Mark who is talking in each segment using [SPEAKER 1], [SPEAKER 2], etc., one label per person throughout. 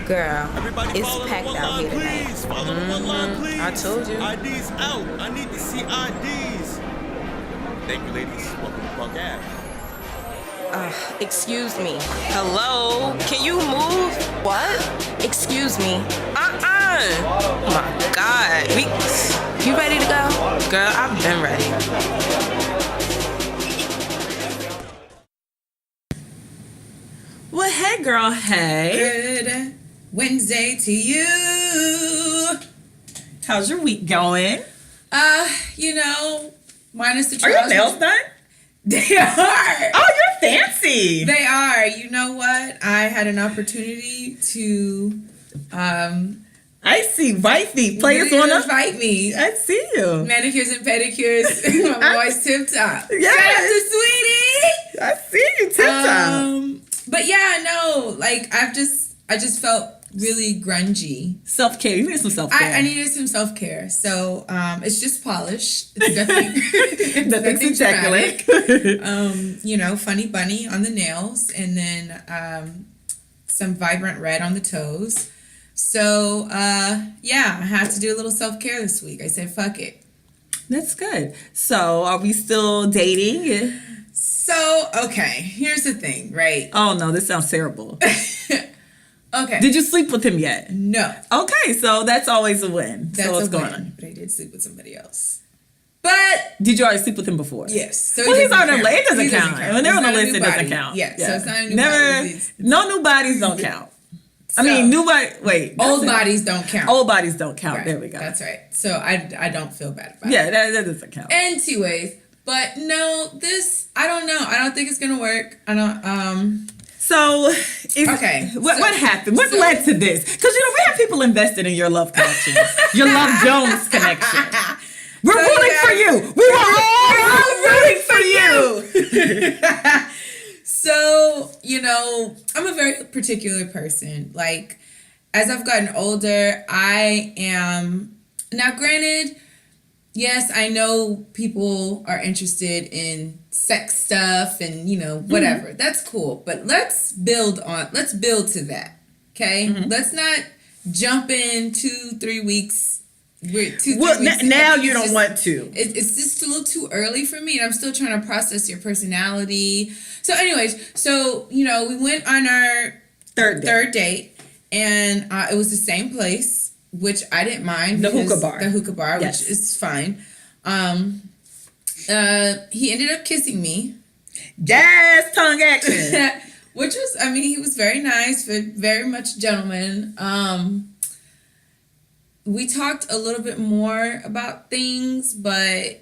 [SPEAKER 1] Girl,
[SPEAKER 2] Everybody
[SPEAKER 1] it's
[SPEAKER 2] follow the
[SPEAKER 1] packed
[SPEAKER 2] one
[SPEAKER 1] out
[SPEAKER 2] line,
[SPEAKER 1] here tonight.
[SPEAKER 2] please. Follow the one line, please.
[SPEAKER 1] I told you.
[SPEAKER 2] IDs out. I need to see IDs. Thank you, ladies. Welcome to Park Ave.
[SPEAKER 1] Excuse me. Hello? Can you move? What? Excuse me. Oh my God. You ready to go? Girl, I've been ready.
[SPEAKER 3] Well, hey, girl, hey.
[SPEAKER 4] Good Wednesday to you.
[SPEAKER 3] How's your week going?
[SPEAKER 4] Minus the
[SPEAKER 3] Are your
[SPEAKER 4] trousers.
[SPEAKER 3] nails done?
[SPEAKER 4] They are.
[SPEAKER 3] Oh, you're fancy.
[SPEAKER 4] They are. You know what? I had an opportunity to
[SPEAKER 3] I see wifey players on them.
[SPEAKER 4] invite me.
[SPEAKER 3] I see you.
[SPEAKER 4] Manicures and pedicures. My boy's tip top.
[SPEAKER 3] Yes.
[SPEAKER 4] Shout out to Sweetie.
[SPEAKER 3] I see you, TikTok.
[SPEAKER 4] But yeah, no, like I just felt really grungy.
[SPEAKER 3] Self-care. You need some self-care.
[SPEAKER 4] I needed some self-care. So it's just polish. It's nothing,
[SPEAKER 3] Nothing spectacular.
[SPEAKER 4] dramatic. Funny bunny on the nails, and then some vibrant red on the toes. So I had to do a little self-care this week. I said, fuck it.
[SPEAKER 3] That's good. So are we still dating?
[SPEAKER 4] So, okay, here's the thing, right?
[SPEAKER 3] Oh, no, this sounds terrible.
[SPEAKER 4] Okay.
[SPEAKER 3] Did you sleep with him yet?
[SPEAKER 4] No.
[SPEAKER 3] Okay, so that's always a win.
[SPEAKER 4] That's
[SPEAKER 3] so what's
[SPEAKER 4] a
[SPEAKER 3] going
[SPEAKER 4] win,
[SPEAKER 3] on?
[SPEAKER 4] but I did sleep with somebody else. But
[SPEAKER 3] Did you already sleep with him before?
[SPEAKER 4] yes, so
[SPEAKER 3] Well, he's on the
[SPEAKER 4] count.
[SPEAKER 3] list. It doesn't
[SPEAKER 4] He
[SPEAKER 3] count. When they're
[SPEAKER 4] It's
[SPEAKER 3] on the
[SPEAKER 4] not a
[SPEAKER 3] list,
[SPEAKER 4] new
[SPEAKER 3] it doesn't
[SPEAKER 4] body.
[SPEAKER 3] count.
[SPEAKER 4] Yeah, so it's not a new
[SPEAKER 3] Never.
[SPEAKER 4] body. It's-
[SPEAKER 3] No new bodies don't count. I
[SPEAKER 4] So-
[SPEAKER 3] mean, new body. Wait,
[SPEAKER 4] Old
[SPEAKER 3] that's it.
[SPEAKER 4] bodies don't count.
[SPEAKER 3] Old bodies don't count.
[SPEAKER 4] Right,
[SPEAKER 3] There we go.
[SPEAKER 4] That's right. So I don't feel bad about it.
[SPEAKER 3] Yeah, that doesn't count.
[SPEAKER 4] Anyways, but no, I don't know. I don't think it's gonna work. I don't.
[SPEAKER 3] So,
[SPEAKER 4] Okay,
[SPEAKER 3] what happened? What led to this? Because we have people invested in your love connection, your Love Jones connection. We're
[SPEAKER 4] So,
[SPEAKER 3] rooting
[SPEAKER 4] yeah.
[SPEAKER 3] for you. We were all rooting for you.
[SPEAKER 4] So, I'm a very particular person. Like, as I've gotten older, I am now granted, yes, I know people are interested in sex stuff and, whatever. Mm-hmm. That's cool. But let's build to that. Okay? Mm-hmm. Let's not jump in 2-3 weeks.
[SPEAKER 3] Now you don't want to.
[SPEAKER 4] It's just a little too early for me, and I'm still trying to process your personality. So anyways, we went on our third date, and it was the same place, which I didn't mind.
[SPEAKER 3] The hookah bar.
[SPEAKER 4] Yes. Which is fine. He ended up kissing me.
[SPEAKER 3] Yes, tongue action.
[SPEAKER 4] Which was, he was very nice, very much gentleman. We talked a little bit more about things, but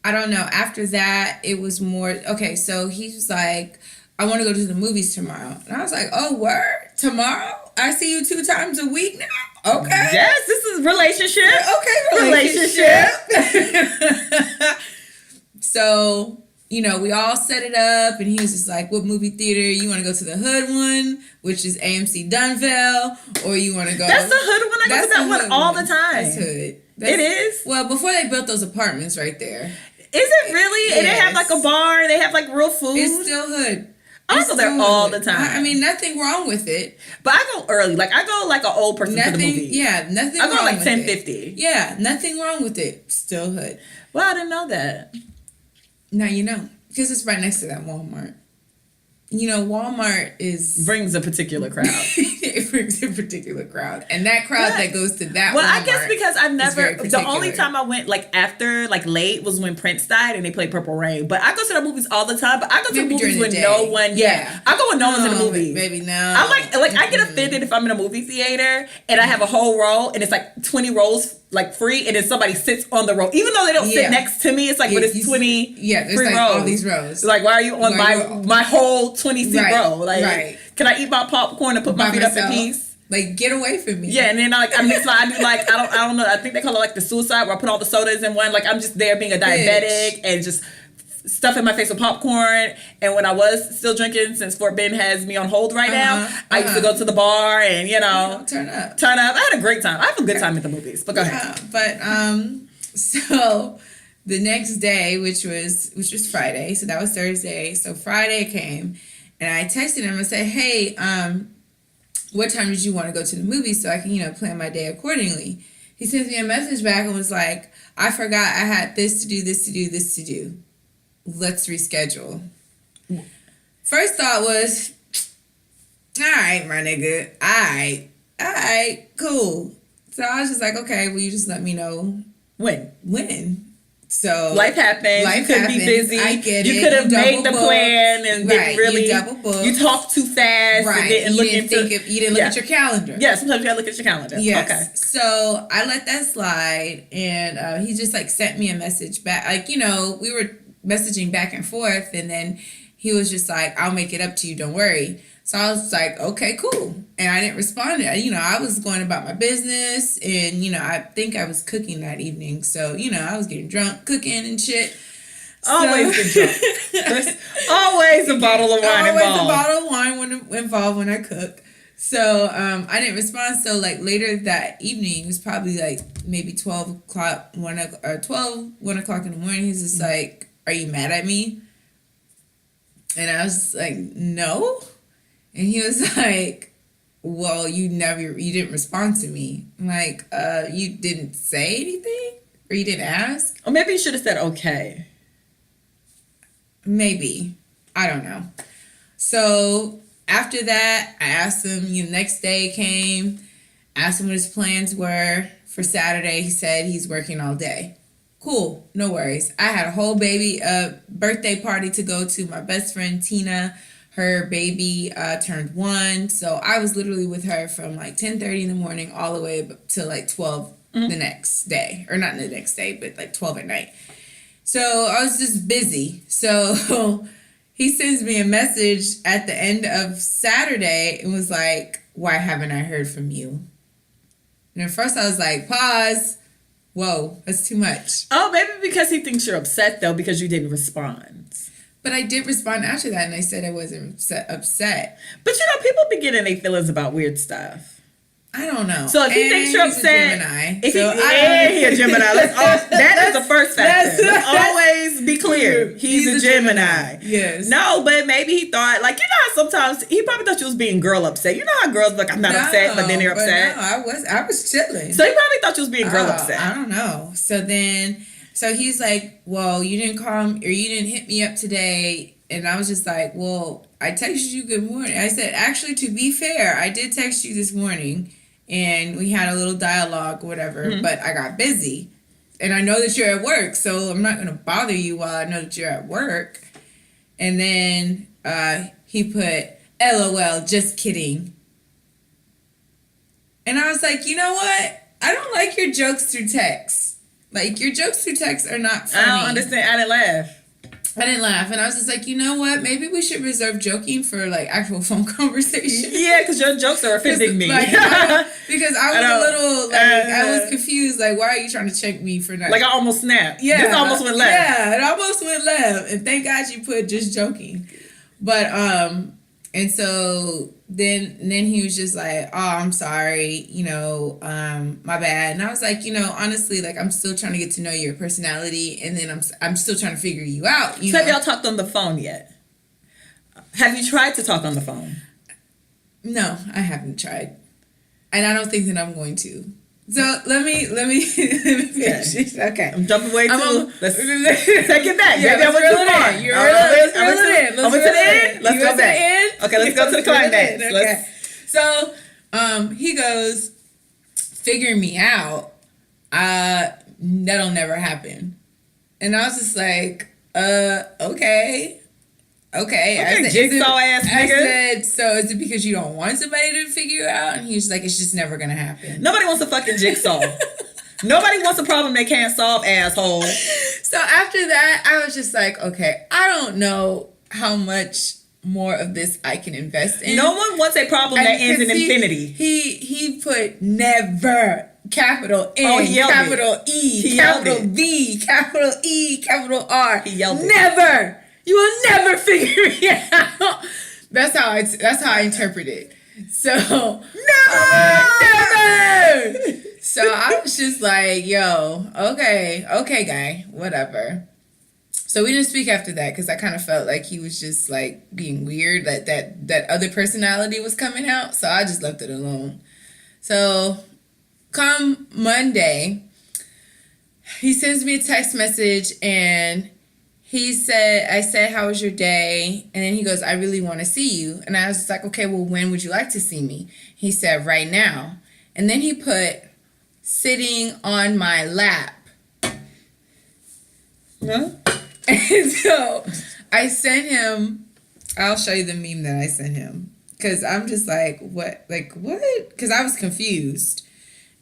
[SPEAKER 4] I don't know. After that, it was more, okay, so he was like, I want to go to the movies tomorrow. And I was like, oh, word? Tomorrow? I see you 2 times a week now? Okay.
[SPEAKER 3] Yes, this is relationship.
[SPEAKER 4] Okay, relationship. So, we all set it up, and he was just like, what movie theater? You want to go to the hood one, which is AMC Dunville, or you want to go...
[SPEAKER 3] That's the hood one. I go to that one all the time.
[SPEAKER 4] That's hood.
[SPEAKER 3] It is?
[SPEAKER 4] Well, before they built those apartments right there.
[SPEAKER 3] Is it really?
[SPEAKER 4] Yes.
[SPEAKER 3] And they have like a bar, they have like real food?
[SPEAKER 4] It's still hood.
[SPEAKER 3] I go there all the time.
[SPEAKER 4] I mean, nothing wrong with it.
[SPEAKER 3] But I go early. Like, I go like an old person to the movie.
[SPEAKER 4] Yeah, nothing
[SPEAKER 3] I
[SPEAKER 4] wrong
[SPEAKER 3] go like
[SPEAKER 4] with
[SPEAKER 3] 10:50.
[SPEAKER 4] it. Yeah, nothing wrong with it. Still hood.
[SPEAKER 3] Well, I didn't know that.
[SPEAKER 4] Now you know. Because it's right next to that Walmart. Walmart is...
[SPEAKER 3] brings a particular crowd.
[SPEAKER 4] It brings a particular crowd. And that crowd that goes to that
[SPEAKER 3] Well,
[SPEAKER 4] Walmart
[SPEAKER 3] I guess because I've never...
[SPEAKER 4] very
[SPEAKER 3] The only time I went, like, after, like, late was when Prince died and they played Purple Rain. But I go to the movies all the time. But I go to the movies when no one... Yeah. I go when no one's in the movie.
[SPEAKER 4] Maybe no.
[SPEAKER 3] I like I get offended if I'm in a movie theater and I have a whole row and it's like 20 rows like free and then somebody sits on the row. Even though they don't sit next to me, it's like, but it's 20
[SPEAKER 4] there's
[SPEAKER 3] free
[SPEAKER 4] like
[SPEAKER 3] rows.
[SPEAKER 4] all these rows.
[SPEAKER 3] Like, why are you on my whole 20-seat row? Like, can I eat my popcorn and put my feet up in peace?
[SPEAKER 4] Like, get away from me.
[SPEAKER 3] Yeah, and then I mix my, I don't know, I think they call it like the suicide where I put all the sodas in one. Like, I'm just there being a diabetic and just stuffing my face with popcorn. And when I was still drinking, since Fort Bend has me on hold right now, I used to go to the bar and,
[SPEAKER 4] turn up.
[SPEAKER 3] I had a great time. I have a good time at the movies, but go ahead.
[SPEAKER 4] But, so the next day, which was Friday, so that was Thursday. So Friday came and I texted him and said, hey, what time did you want to go to the movie so I can, plan my day accordingly? He sends me a message back and was like, I forgot I had this to do, this to do, this to do. Let's reschedule. First thought was, all right, my nigga. All right, cool. So I was just like, okay, well, you just let me know when. So
[SPEAKER 3] life happens. You could be busy.
[SPEAKER 4] I get
[SPEAKER 3] you
[SPEAKER 4] it.
[SPEAKER 3] You could have made the
[SPEAKER 4] booked.
[SPEAKER 3] plan and didn't really.
[SPEAKER 4] You double booked.
[SPEAKER 3] You talked too fast.
[SPEAKER 4] Right.
[SPEAKER 3] And
[SPEAKER 4] You didn't look at your calendar.
[SPEAKER 3] Yeah, sometimes you gotta look at your calendar.
[SPEAKER 4] Yes.
[SPEAKER 3] Okay.
[SPEAKER 4] So I let that slide, and he just like sent me a message back. Like, we were messaging back and forth, and then he was just like, I'll make it up to you. Don't worry. So I was like, okay, cool. And I didn't respond. I was going about my business, and, I think I was cooking that evening. So, I was getting drunk, cooking and shit.
[SPEAKER 3] Always get drunk. There's always a bottle of wine involved.
[SPEAKER 4] Always a bottle of wine involved when I cook. So I didn't respond. So like later that evening, it was probably like maybe 12 o'clock, 1 o'clock in the morning. He's just like, are you mad at me? And I was like, no. And he was like, well, you didn't respond to me. I'm like, you didn't say anything? Or you didn't ask?
[SPEAKER 3] Or maybe you should have said okay.
[SPEAKER 4] Maybe. I don't know. So after that, I asked him, next day came, asked him what his plans were for Saturday. He said he's working all day. Cool. No worries. I had a whole birthday party to go to. My best friend, Tina, her baby turned 1. So I was literally with her from like 10:30 in the morning all the way to like 12 the next day. Or not the next day, but like 12 at night. So I was just busy. So he sends me a message at the end of Saturday and was like, why haven't I heard from you? And at first I was like, pause. Whoa, that's too much.
[SPEAKER 3] Oh, maybe because he thinks you're upset, though, because you didn't respond.
[SPEAKER 4] But I did respond after that, and I said I wasn't upset.
[SPEAKER 3] But, people be getting their feelings about weird stuff.
[SPEAKER 4] I don't know.
[SPEAKER 3] So if he thinks you're upset,
[SPEAKER 4] he's a
[SPEAKER 3] Gemini. That is the first factor. Let's always be clear. He's a Gemini.
[SPEAKER 4] Yes.
[SPEAKER 3] No, but maybe he thought, like, how sometimes he probably thought you was being girl upset. You know how girls look, I'm not upset, but then they're upset.
[SPEAKER 4] No, I was chilling.
[SPEAKER 3] So he probably thought you was being girl upset.
[SPEAKER 4] I don't know. So he's like, well, you didn't call me or you didn't hit me up today. And I was just like, well, I texted you good morning. I said, actually, to be fair, I did text you this morning. And we had a little dialogue, whatever, but I got busy. And I know that you're at work, so I'm not going to bother you while I know that you're at work. And then he put, LOL, just kidding. And I was like, you know what? I don't like your jokes through text. Like, your jokes through text are not funny.
[SPEAKER 3] I don't understand. I didn't laugh.
[SPEAKER 4] And I was just like, you know what? Maybe we should reserve joking for like actual phone conversation.
[SPEAKER 3] Yeah, because your jokes are offending me.
[SPEAKER 4] Like, because I was a little I was confused. Like, why are you trying to check me for that?
[SPEAKER 3] Like I almost snapped.
[SPEAKER 4] Yeah,
[SPEAKER 3] this almost went left.
[SPEAKER 4] Yeah, it almost went left. And thank God you put just joking. But and so then he was just like, oh, I'm sorry, my bad. And I was like, honestly, like I'm still trying to get to know your personality, and then I'm still trying to figure you out.
[SPEAKER 3] So have y'all talked on the phone yet? Have you tried to talk on the phone?
[SPEAKER 4] No, I haven't tried, and I don't think that I'm going to. So let me finish. Okay.
[SPEAKER 3] I'm jumping way too. Let's take it back.
[SPEAKER 4] Yeah,
[SPEAKER 3] maybe I went too far.
[SPEAKER 4] Let's reel it in.
[SPEAKER 3] I went to the end. Let's go back. Okay, let's go to the climax.
[SPEAKER 4] Okay. So he goes, figure me out. That'll never happen. And I was just like, okay.
[SPEAKER 3] Okay, jigsaw ass nigga.
[SPEAKER 4] I said, so is it because you don't want somebody to figure you out? And he's like, it's just never gonna happen.
[SPEAKER 3] Nobody wants a fucking jigsaw. Nobody wants a problem they can't solve, asshole.
[SPEAKER 4] So after that, I was just like, okay, I don't know how much more of this I can invest in.
[SPEAKER 3] No one wants a problem that ends in infinity.
[SPEAKER 4] He put never. Capital N, capital E, capital V, capital E, capital R.
[SPEAKER 3] He yelled it.
[SPEAKER 4] Never. You will never figure it out. That's how I interpret it. So never. So I was just like, yo, okay, guy, whatever. So So we didn't speak after that because I kind of felt like he was just like being weird, that other personality was coming out. So I just left it alone. So come Monday, he sends me a text message and I said, how was your day? And then he goes, I really want to see you. And I was just like, okay, well, when would you like to see me? He said, right now. And then he put, sitting on my lap.
[SPEAKER 3] Huh?
[SPEAKER 4] And so I sent him, I'll show you the meme that I sent him. Because I'm just like, what? Like, what? Because I was confused.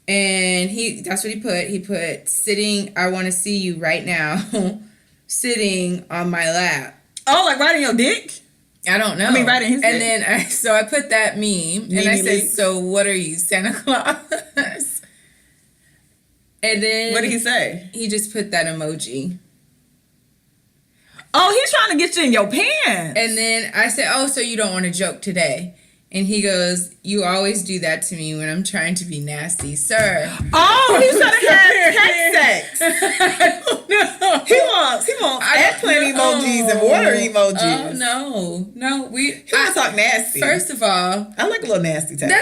[SPEAKER 4] And that's what he put. He put, sitting, I want to see you right now. Sitting on my lap.
[SPEAKER 3] Oh, like riding your dick?
[SPEAKER 4] I don't know.
[SPEAKER 3] I mean, riding his dick.
[SPEAKER 4] And then I put that meme. And I said, so what are you, Santa Claus? And then...
[SPEAKER 3] What did he say?
[SPEAKER 4] He just put that emoji.
[SPEAKER 3] Oh, he's trying to get you in your pants.
[SPEAKER 4] And then I said, oh, so you don't want to joke today? And he goes, you always do that to me when I'm trying to be nasty, sir.
[SPEAKER 3] Oh, he's trying to have text sex.
[SPEAKER 4] I don't know.
[SPEAKER 3] He wants eggplant emojis and water emojis.
[SPEAKER 4] Oh, no.
[SPEAKER 3] He wants to talk nasty.
[SPEAKER 4] First of all,
[SPEAKER 3] I like a little nasty text.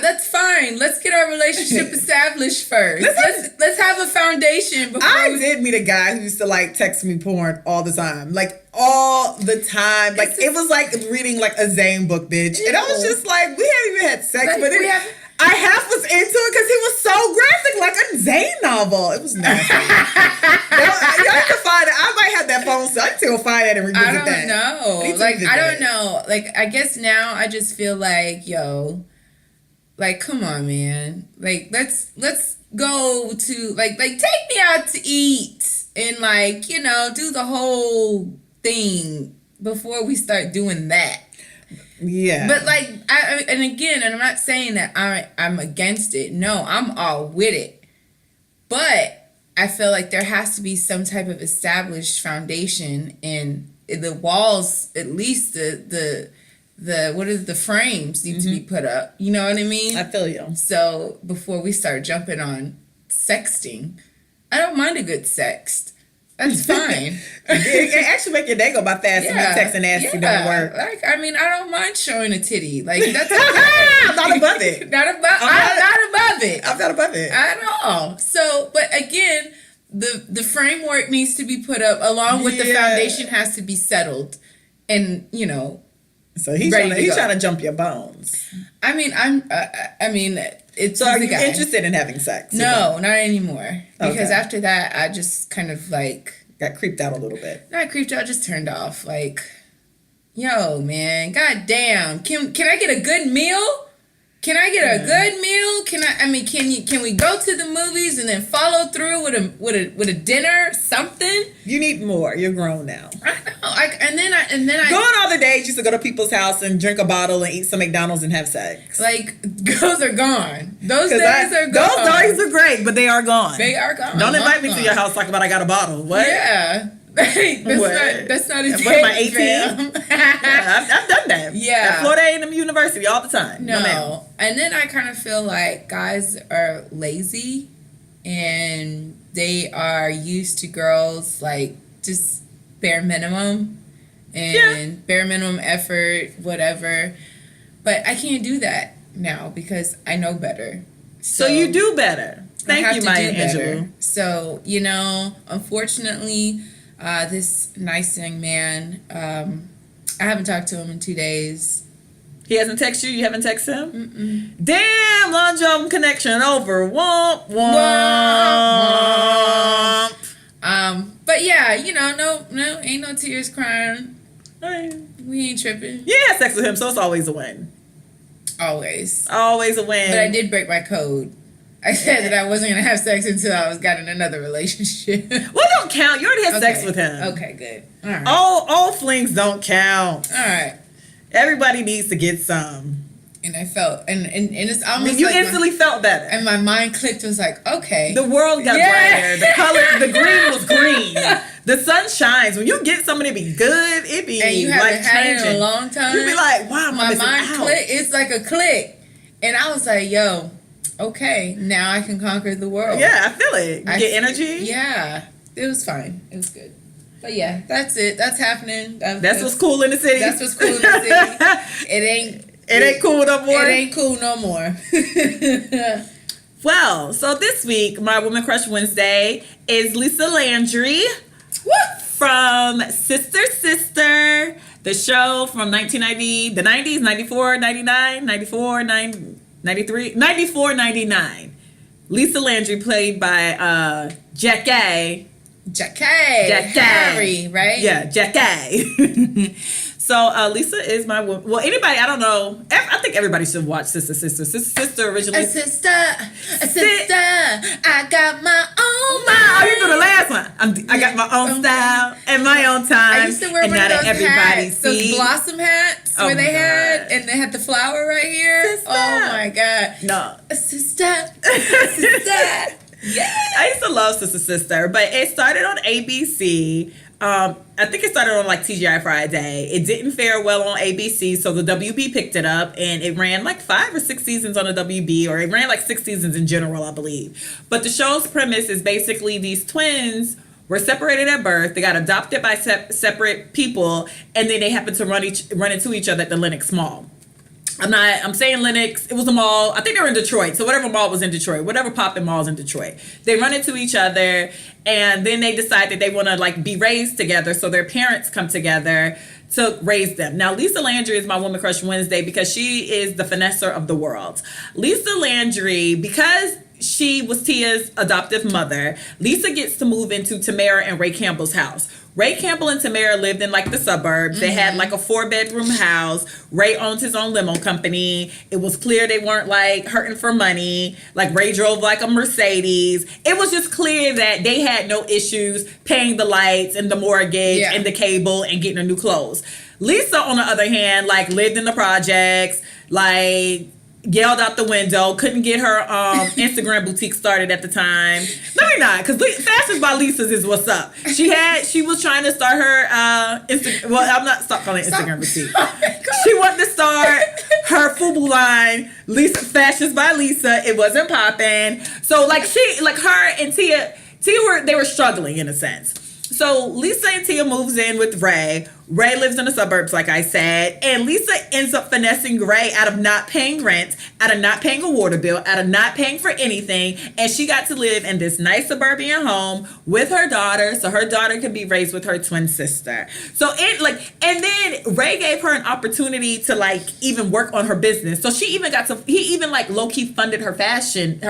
[SPEAKER 4] That's fine. Let's get our relationship established first. Let's have a foundation before
[SPEAKER 3] I did meet a guy who used to like text me porn all the time. Like all the time. Like it was like reading like a Zane book, bitch. And I was just like, we haven't even had sex, but I half was into it because he was so graphic, like a Zane novel. It was nasty. Y'all can find it. I might have that phone, so I can still find it and revisit that.
[SPEAKER 4] I don't know. Like, I don't know. Like, I guess now I just feel like, yo, like, come on, man. Like, let's go to, like, take me out to eat and, like, you know, do the whole thing before we start doing that.
[SPEAKER 3] Yeah.
[SPEAKER 4] But like, and again, and I'm not saying that I'm against it. No, I'm all with it. But I feel like there has to be some type of established foundation in the walls, at least the frames need to be put up. You know what I mean?
[SPEAKER 3] I feel you.
[SPEAKER 4] So before we start jumping on sexting, I don't mind a good sext. That's fine.
[SPEAKER 3] It actually make your day go by fast and texting nasty don't work.
[SPEAKER 4] Like, I mean, I don't mind showing a titty. Like, that's okay.
[SPEAKER 3] I'm not above it.
[SPEAKER 4] I'm not above it.
[SPEAKER 3] I'm not above it.
[SPEAKER 4] At all. So, but again, the framework needs to be put up along with the foundation has to be settled. And, you know,
[SPEAKER 3] so he's trying to jump your bones.
[SPEAKER 4] I mean, it's
[SPEAKER 3] so are you interested in having sex?
[SPEAKER 4] No, not anymore. Because
[SPEAKER 3] Okay.
[SPEAKER 4] after that, I just kind of like
[SPEAKER 3] got creeped out a little bit.
[SPEAKER 4] Not creeped out, just turned off. Like, yo, man, goddamn, can I get a good meal? Can I get a good meal? Can we go to the movies and then follow through with a dinner, something?
[SPEAKER 3] You need more. You're grown now.
[SPEAKER 4] I know. And then I
[SPEAKER 3] go on all the days. Used to go to people's house and drink a bottle and eat some McDonald's and have sex.
[SPEAKER 4] Like, those are gone. Those days are gone.
[SPEAKER 3] Those days are great, but they are gone.
[SPEAKER 4] They are gone.
[SPEAKER 3] Don't invite me to your house talking about I got a bottle. What?
[SPEAKER 4] Yeah. That's not a date.
[SPEAKER 3] What am I, 18? Yeah, I've done that.
[SPEAKER 4] Yeah.
[SPEAKER 3] At Florida A&M University all the time.
[SPEAKER 4] No. And then I kind of feel like guys are lazy and they are used to girls like just bare minimum and bare minimum effort, whatever. But I can't do that now because I know better.
[SPEAKER 3] So you do better. Thank you, Maya Angelou.
[SPEAKER 4] So, you know, unfortunately, this nice young man, I haven't talked to him in 2 days.
[SPEAKER 3] He hasn't texted you? You haven't texted him? Mm-mm. Damn, long jump connection over. Womp, womp.
[SPEAKER 4] But yeah, you know, no, ain't no tears crying. We ain't tripping.
[SPEAKER 3] You had sex with him, so it's always a win.
[SPEAKER 4] Always.
[SPEAKER 3] Always a win.
[SPEAKER 4] But I did break my code. I said that I wasn't going to have sex until I got in another relationship.
[SPEAKER 3] Well, don't count. You already had sex with him.
[SPEAKER 4] Okay, good. All right.
[SPEAKER 3] All flings don't count.
[SPEAKER 4] All right.
[SPEAKER 3] Everybody needs to get some.
[SPEAKER 4] And I felt, and it's almost
[SPEAKER 3] you
[SPEAKER 4] like
[SPEAKER 3] instantly felt better.
[SPEAKER 4] And my mind clicked, was like, okay.
[SPEAKER 3] The world got brighter. The color, the green was green. The sun shines. When you get somebody to be good, it be
[SPEAKER 4] and you haven't had it in a long time.
[SPEAKER 3] You be like, wow,
[SPEAKER 4] my mind click. It's like a click. And I was like, yo, okay, now I can conquer the world.
[SPEAKER 3] Yeah, I feel it. You get energy.
[SPEAKER 4] Yeah, it was fine. It was good. But yeah, that's it. That's happening.
[SPEAKER 3] That's what's cool in the city.
[SPEAKER 4] That's what's cool in the city. It ain't cool no more.
[SPEAKER 3] It ain't cool no more. Well, so this week, my Woman Crush Wednesday is Lisa Landry.
[SPEAKER 4] What?
[SPEAKER 3] From Sister Sister, the show from 1990, the 90s, 94, 99, 94, 93, 94, 99. Lisa Landry played by Jackee
[SPEAKER 4] Harry, right?
[SPEAKER 3] Yeah, Jackee. So Lisa is my woman. Well, anybody, I don't know. I think everybody should watch Sister Sister. Sister Sister originally.
[SPEAKER 4] A sister, I got my own mind.
[SPEAKER 3] Oh, you do the last one. I got my own style and my own time.
[SPEAKER 4] I used to wear
[SPEAKER 3] and
[SPEAKER 4] one
[SPEAKER 3] now
[SPEAKER 4] of
[SPEAKER 3] that
[SPEAKER 4] those
[SPEAKER 3] everybody
[SPEAKER 4] hats, those blossom hats where they had, and they had the flower right here.
[SPEAKER 3] Sister.
[SPEAKER 4] Oh my God.
[SPEAKER 3] No.
[SPEAKER 4] A sister, sister.
[SPEAKER 3] Yeah. I used to love Sister Sister, but it started on ABC. I think it started on like TGI Friday. It didn't fare well on ABC, so the WB picked it up, and it ran like 5 or 6 seasons on the WB, or it ran like 6 seasons in general, I believe. But the show's premise is basically these twins were separated at birth. They got adopted by separate people, and then they happened to run into each other at the Lenox Mall. I'm saying Lenox. It was a mall. I think they were in Detroit. So whatever mall was in Detroit, whatever poppin' malls in Detroit, they run into each other, and then they decide that they want to like be raised together. So their parents come together to raise them. Now, Lisa Landry is my Woman Crush Wednesday because she is the finesser of the world. Lisa Landry, because she was Tia's adoptive mother, Lisa gets to move into Tamara and Ray Campbell's house. Ray Campbell and Tamara lived in like the suburbs. They had like a 4-bedroom house. Ray owned his own limo company. It was clear they weren't like hurting for money. Like Ray drove like a Mercedes. It was just clear that they had no issues paying the lights and the mortgage and the cable and getting her new clothes. Lisa, on the other hand, like lived in the projects, like yelled out the window, couldn't get her Instagram boutique started at the time. No, you're not, because Fashions by Lisa's is what's up. She was trying to start her I'm not stop calling it Instagram boutique. She wanted to start her FUBU line, Lisa Fashions by Lisa. It wasn't popping. So her and Tia they were struggling in a sense. So Lisa and Tia moves in with Ray. Ray lives in the suburbs, like I said. And Lisa ends up finessing Ray out of not paying rent, out of not paying a water bill, out of not paying for anything. And she got to live in this nice suburban home with her daughter, so her daughter could be raised with her twin sister. So and then Ray gave her an opportunity to even work on her business. So he even low-key funded her passion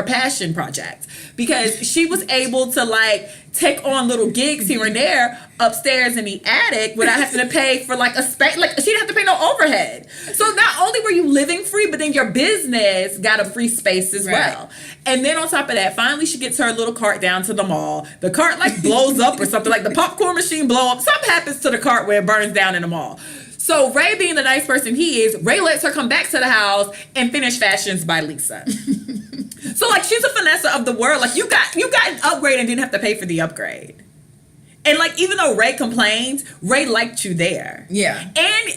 [SPEAKER 3] project, because she was able to take on little gigs here and there upstairs in the attic without having to pay for a space. She didn't have to pay no overhead. So not only were you living free, but then your business got a free space as well. And then on top of that, finally she gets her little cart down to the mall. The cart blows up or something, the popcorn machine blow up. Something happens to the cart where it burns down in the mall. So Ray, being the nice person he is, Ray lets her come back to the house and finish Fashions by Lisa. So she's a finesser of the world. You got an upgrade and didn't have to pay for the upgrade. And even though Ray complained, Ray liked you there. Yeah. And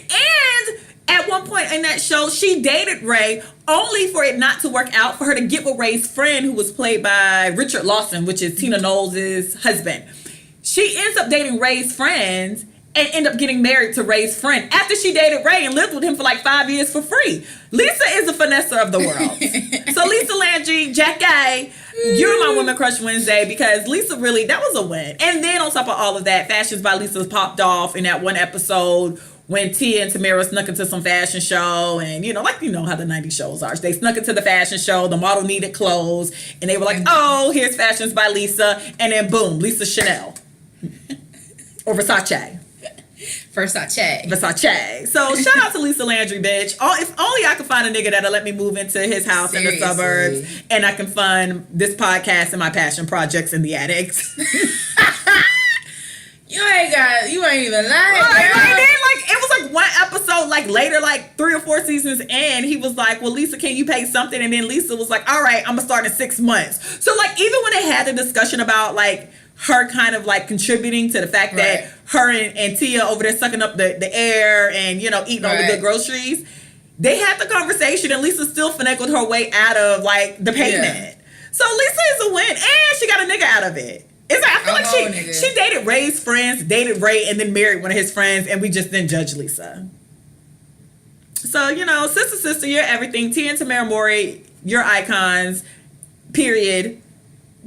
[SPEAKER 3] at one point in that show, she dated Ray only for it not to work out, for her to get with Ray's friend, who was played by Richard Lawson, which is Tina Knowles' husband. She ends up dating Ray's friends and end up getting married to Ray's friend after she dated Ray and lived with him for 5 years for free. Lisa is a finesser of the world. So Lisa Landry, Jackee, you're my Woman Crush Wednesday, because Lisa really, that was a win. And then on top of all of that, Fashions by Lisa popped off in that one episode when Tia and Tamara snuck into some fashion show, and how the 90s shows are. They snuck into the fashion show, the model needed clothes, and they were like, oh, here's Fashions by Lisa, and then boom, Lisa Chanel. Or Versace. So shout out to Lisa Landry, bitch. If only I could find a nigga that'll let me move into his house in the suburbs, and I can fund this podcast and my passion projects in the attics.
[SPEAKER 4] You ain't even lying.
[SPEAKER 3] It was one episode later, 3 or 4 seasons in, he was like, well, Lisa, can you pay something? And then Lisa was like, all right, I'm gonna start in 6 months. So even when they had the discussion about her kind of contributing to the fact that her and Tia over there sucking up the air and eating all the good groceries, they had the conversation, and Lisa still finagled her way out of the payment. So Lisa is a win, and she got a nigga out of it. It's like, I feel like
[SPEAKER 4] nigga.
[SPEAKER 3] she dated Ray's friends, dated Ray, and then married one of his friends, and we just didn't judge Lisa. So, you know, sister, you're everything. Tia and Tamara Mori, you're icons, period.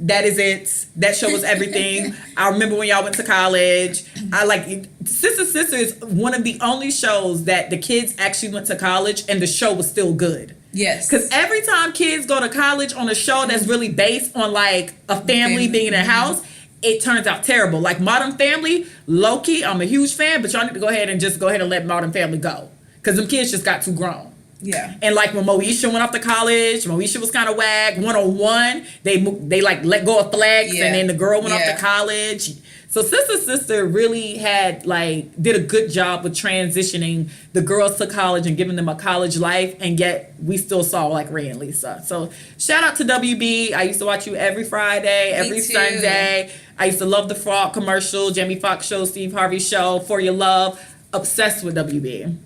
[SPEAKER 3] That is it. That show was everything. I remember when y'all went to college. I like Sister is one of the only shows that the kids actually went to college and the show was still good.
[SPEAKER 4] Yes.
[SPEAKER 3] Because every time kids go to college on a show that's really based on like a family being in a house, it turns out terrible. Like Modern Family, low-key, I'm a huge fan, but y'all need to go ahead and let Modern Family go. Because them kids just got too grown.
[SPEAKER 4] Yeah.
[SPEAKER 3] And like when Moesha went off to college, Moesha was kind of whack. 101, they like let go of Flex, and then the girl went off to college. So Sister really did a good job with transitioning the girls to college and giving them a college life, and yet we still saw like Ray and Lisa. So shout out to WB. I used to watch you every Friday, every Sunday. I used to love the Frog commercial, Jamie Foxx show, Steve Harvey show, For Your Love. Obsessed with WB.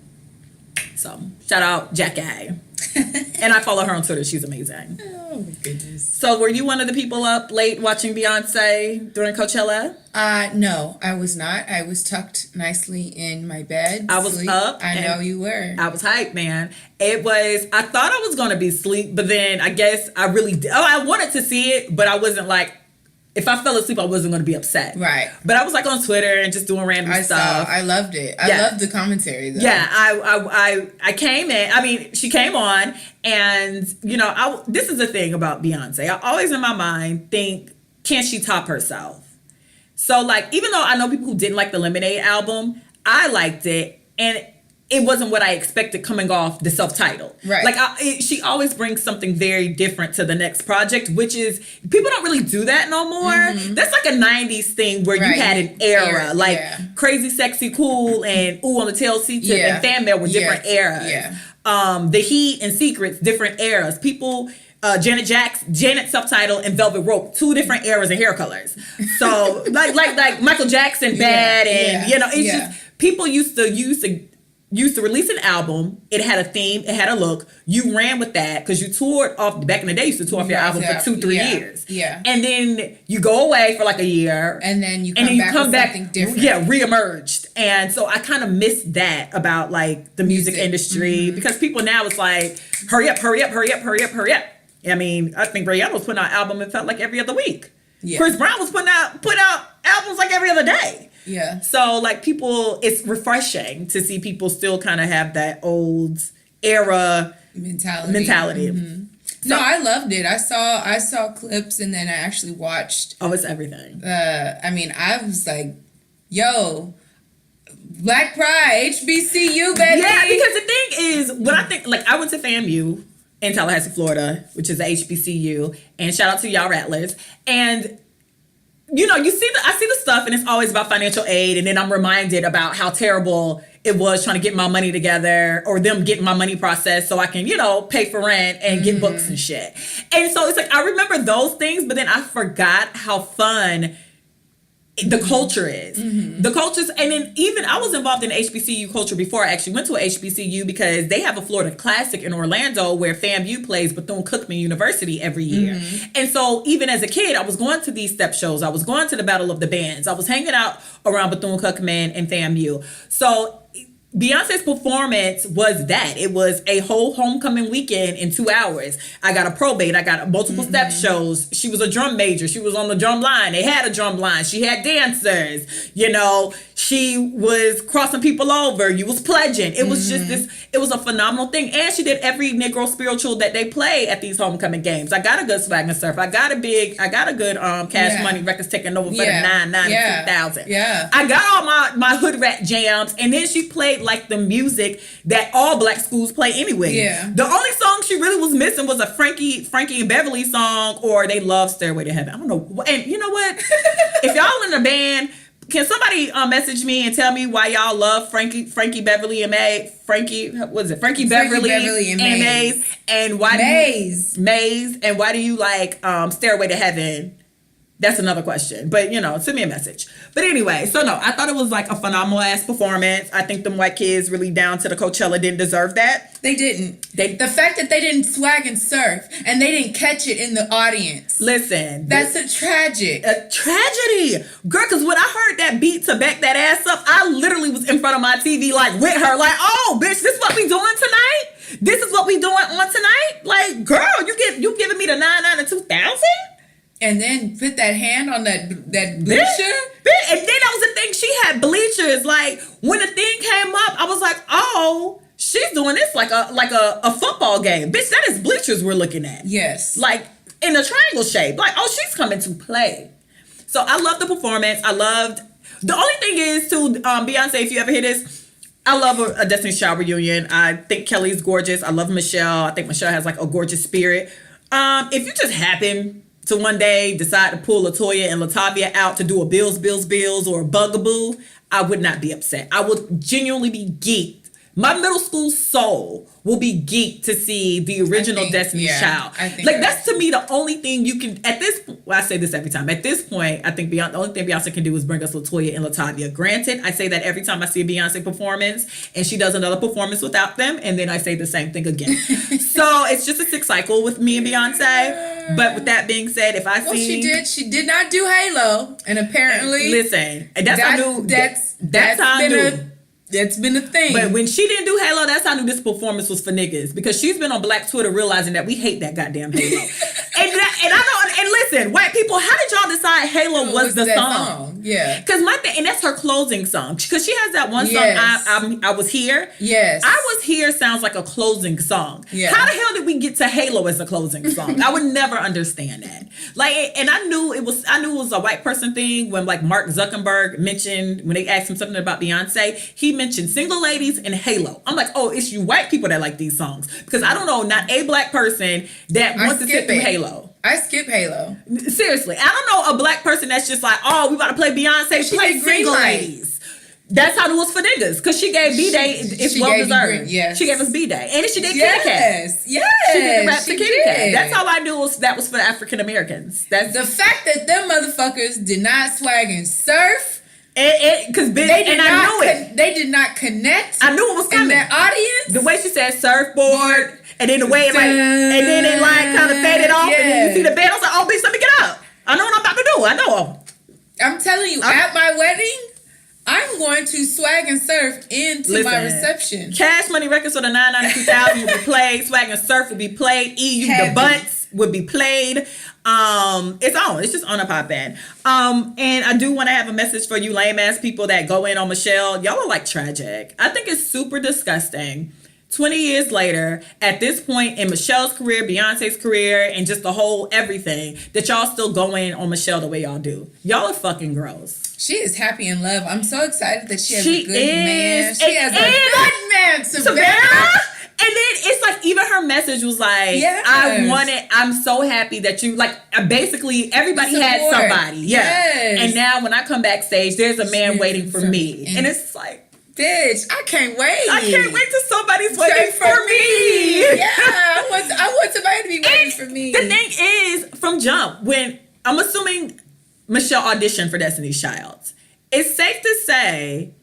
[SPEAKER 3] So shout out Jackee. And I follow her on Twitter. She's amazing.
[SPEAKER 4] Oh my goodness.
[SPEAKER 3] So were you one of the people up late watching Beyonce during Coachella?
[SPEAKER 4] No, I was not. I was tucked nicely in my bed.
[SPEAKER 3] I was up.
[SPEAKER 4] I know you were.
[SPEAKER 3] I was hyped, man. I thought I was going to be asleep, but then I guess I really did. I wanted to see it, but I wasn't like, if I fell asleep, I wasn't going to be upset.
[SPEAKER 4] Right.
[SPEAKER 3] But I was like on Twitter and just doing random stuff.
[SPEAKER 4] I loved it. I loved the commentary though.
[SPEAKER 3] Yeah, I came in. I mean, she came on, and you know, this is the thing about Beyonce. I always in my mind think, can she top herself? So like, even though I know people who didn't like the Lemonade album, I liked it, and it wasn't what I expected coming off the self-titled.
[SPEAKER 4] Right.
[SPEAKER 3] Like, she always brings something very different to the next project, which is, people don't really do that no more. Mm-hmm. That's like a 90s thing where you had an era. Crazy, Sexy, Cool, and Ooh on the TLC tip and Fan Mail were different eras.
[SPEAKER 4] Yeah.
[SPEAKER 3] The Heat and Secrets, different eras. People... Janet self-titled and Velvet Rope, 2 different eras and hair colors. So like Michael Jackson, Bad, and you know, it's just people used to release an album. It had a theme, it had a look. You ran with that because you toured off. Back in the day, you used to tour off your album for 2-3 years.
[SPEAKER 4] Yeah,
[SPEAKER 3] and then you go away for like a year,
[SPEAKER 4] and then you come back with something different.
[SPEAKER 3] Yeah, reemerged. And so I kind of missed that about like the music industry because people now it's like hurry up. I mean, I think Rihanna was putting out an album, it felt like every other week. Yeah. Chris Brown was putting out albums like every other day.
[SPEAKER 4] Yeah.
[SPEAKER 3] So like it's refreshing to see people still kind of have that old era mentality.
[SPEAKER 4] Mm-hmm. So, no, I loved it. I saw clips and then I actually watched.
[SPEAKER 3] Oh, it's everything.
[SPEAKER 4] I mean, I was like, yo, Black Pride, HBCU, baby.
[SPEAKER 3] Yeah, because the thing is, when I think, like, I went to FAMU in Tallahassee, Florida, which is a HBCU, and shout out to y'all Rattlers. And you know, I see the stuff, and it's always about financial aid, and then I'm reminded about how terrible it was trying to get my money together, or them getting my money processed so I can, you know, pay for rent and get books and shit. And so it's like I remember those things, but then I forgot how fun the culture is. Mm-hmm. The cultures, and then even I was involved in HBCU culture before I actually went to a HBCU because they have a Florida Classic in Orlando where FAMU plays Bethune-Cookman University every year. Mm-hmm. And so even as a kid, I was going to these step shows. I was going to the Battle of the Bands. I was hanging out around Bethune-Cookman and FAMU. So Beyonce's performance was that. It was a whole homecoming weekend in 2 hours. I got a probate. I got multiple step shows. She was a drum major. She was on the drum line. They had a drum line. She had dancers. You know, she was crossing people over. You was pledging. It was just this, it was a phenomenal thing. And she did every Negro spiritual that they play at these homecoming games. I got a good swag and surf. I got a good Cash Money records taking over for the 9,9,000.
[SPEAKER 4] Yeah.
[SPEAKER 3] I got all my hood rat jams. And then she played like the music that all black schools play anyway. Yeah. The only song she really was missing was a Frankie and Beverly song, or they love Stairway to Heaven. I don't know. And you know what? If y'all in a band, can somebody message me and tell me why y'all love Frankie Beverly and Frankie Beverly and Maze, and why Maze, and why do you like Stairway to Heaven That's another question. But, send me a message. But anyway, so no, I thought it was like a phenomenal ass performance. I think them white kids really down to the Coachella didn't deserve that.
[SPEAKER 4] They didn't. The fact that they didn't swag and surf and they didn't catch it in the audience.
[SPEAKER 3] Listen.
[SPEAKER 4] That's a tragedy.
[SPEAKER 3] Girl, because when I heard that beat to back that ass up, I literally was in front of my TV like with her, like, oh, bitch, this is what we doing tonight? This is what we doing on tonight? Like, girl, you giving me the 99 and 2000?
[SPEAKER 4] And then put that hand on that bleacher.
[SPEAKER 3] And then that was the thing. She had bleachers. Like, when the thing came up, I was like, oh, she's doing this like a football game. Bitch, that is bleachers we're looking at.
[SPEAKER 4] Yes.
[SPEAKER 3] Like, in a triangle shape. Like, oh, she's coming to play. So I loved the performance. The only thing is, too, Beyonce, if you ever hear this, I love a Destiny's Child reunion. I think Kelly's gorgeous. I love Michelle. I think Michelle has, like, a gorgeous spirit. If you just happen to one day decide to pull LaToya and Latavia out to do a Bills or a Bugaboo, I would not be upset. I would genuinely be geeked. My middle school soul will be geeked to see the original Destiny's Child. Like, that's to me the only thing you can, I say this every time. At this point, I think the only thing Beyonce can do is bring us LaToya and Latavia. Granted, I say that every time I see a Beyonce performance and she does another performance without them, and then I say the same thing again. So it's just a sick cycle with me and Beyonce. But with that being said, if I see...
[SPEAKER 4] She did not do Halo. And apparently...
[SPEAKER 3] Listen, that's how I knew... That's how I knew.
[SPEAKER 4] That's been a thing.
[SPEAKER 3] But when she didn't do Halo, that's how I knew this performance was for niggas. Because she's been on Black Twitter realizing that we hate that goddamn Halo. and listen, white people, how did y'all decide Halo was the song?
[SPEAKER 4] Yeah.
[SPEAKER 3] Because and that's her closing song. Because she has that one song, I Was Here.
[SPEAKER 4] Yes.
[SPEAKER 3] I Was Here sounds like a closing song.
[SPEAKER 4] Yeah.
[SPEAKER 3] How the hell did we get to Halo as a closing song? I would never understand that. Like, and I knew it was a white person thing when, like, Mark Zuckerberg mentioned, when they asked him something about Beyonce, he mentioned Single Ladies and Halo. I'm like, oh, it's you white people that like these songs. Because I don't know, not a black person that wants to sit through Halo.
[SPEAKER 4] I skip Halo.
[SPEAKER 3] Seriously. I don't know a black person that's just like, oh, we about to play Beyonce, play Single Ladies. That's how it was for niggas. Because she gave B-Day, it's well deserved.
[SPEAKER 4] Yes.
[SPEAKER 3] She gave us B-Day. And she did Kitty Kat.
[SPEAKER 4] Yes.
[SPEAKER 3] She did the rap to Kitty Kat. That's how I knew that was for the African Americans. That's
[SPEAKER 4] the fact that them motherfuckers did not swag and surf.
[SPEAKER 3] Because bitch, I knew it.
[SPEAKER 4] They did not connect.
[SPEAKER 3] I knew it was coming.
[SPEAKER 4] In their audience.
[SPEAKER 3] The way she said surfboard, and then the way it and then it like kind of faded off, and then you see the band. I was like, oh bitch, let me get up. I know what I'm about to do. I know.
[SPEAKER 4] I'm telling you, at my wedding, I'm going to swag and surf into my reception.
[SPEAKER 3] Cash Money Records for the 992,000 will be played. Swag and Surf will be played. EU The Butts would be played. It's on. It's just on a pop band. And I do want to have a message for you lame ass people that go in on Michelle. Y'all are like tragic. I think it's super disgusting. 20 years later, at this point in Michelle's career, Beyonce's career, and just the whole everything, that y'all still go in on Michelle the way y'all do. Y'all are fucking gross.
[SPEAKER 4] She is happy in love. I'm so excited that she has a good man.
[SPEAKER 3] She
[SPEAKER 4] has a good man,
[SPEAKER 3] Savannah. And then it's like, even her message was like, I'm so happy that you, like, basically everybody had somebody. Yes. And now when I come backstage, there's a man waiting for me. And it's like,
[SPEAKER 4] bitch, I can't wait.
[SPEAKER 3] I can't wait till somebody's waiting for me.
[SPEAKER 4] Yeah, I want somebody to be waiting for me.
[SPEAKER 3] The thing is, from jump, when I'm assuming Michelle auditioned for Destiny's Child, it's safe to say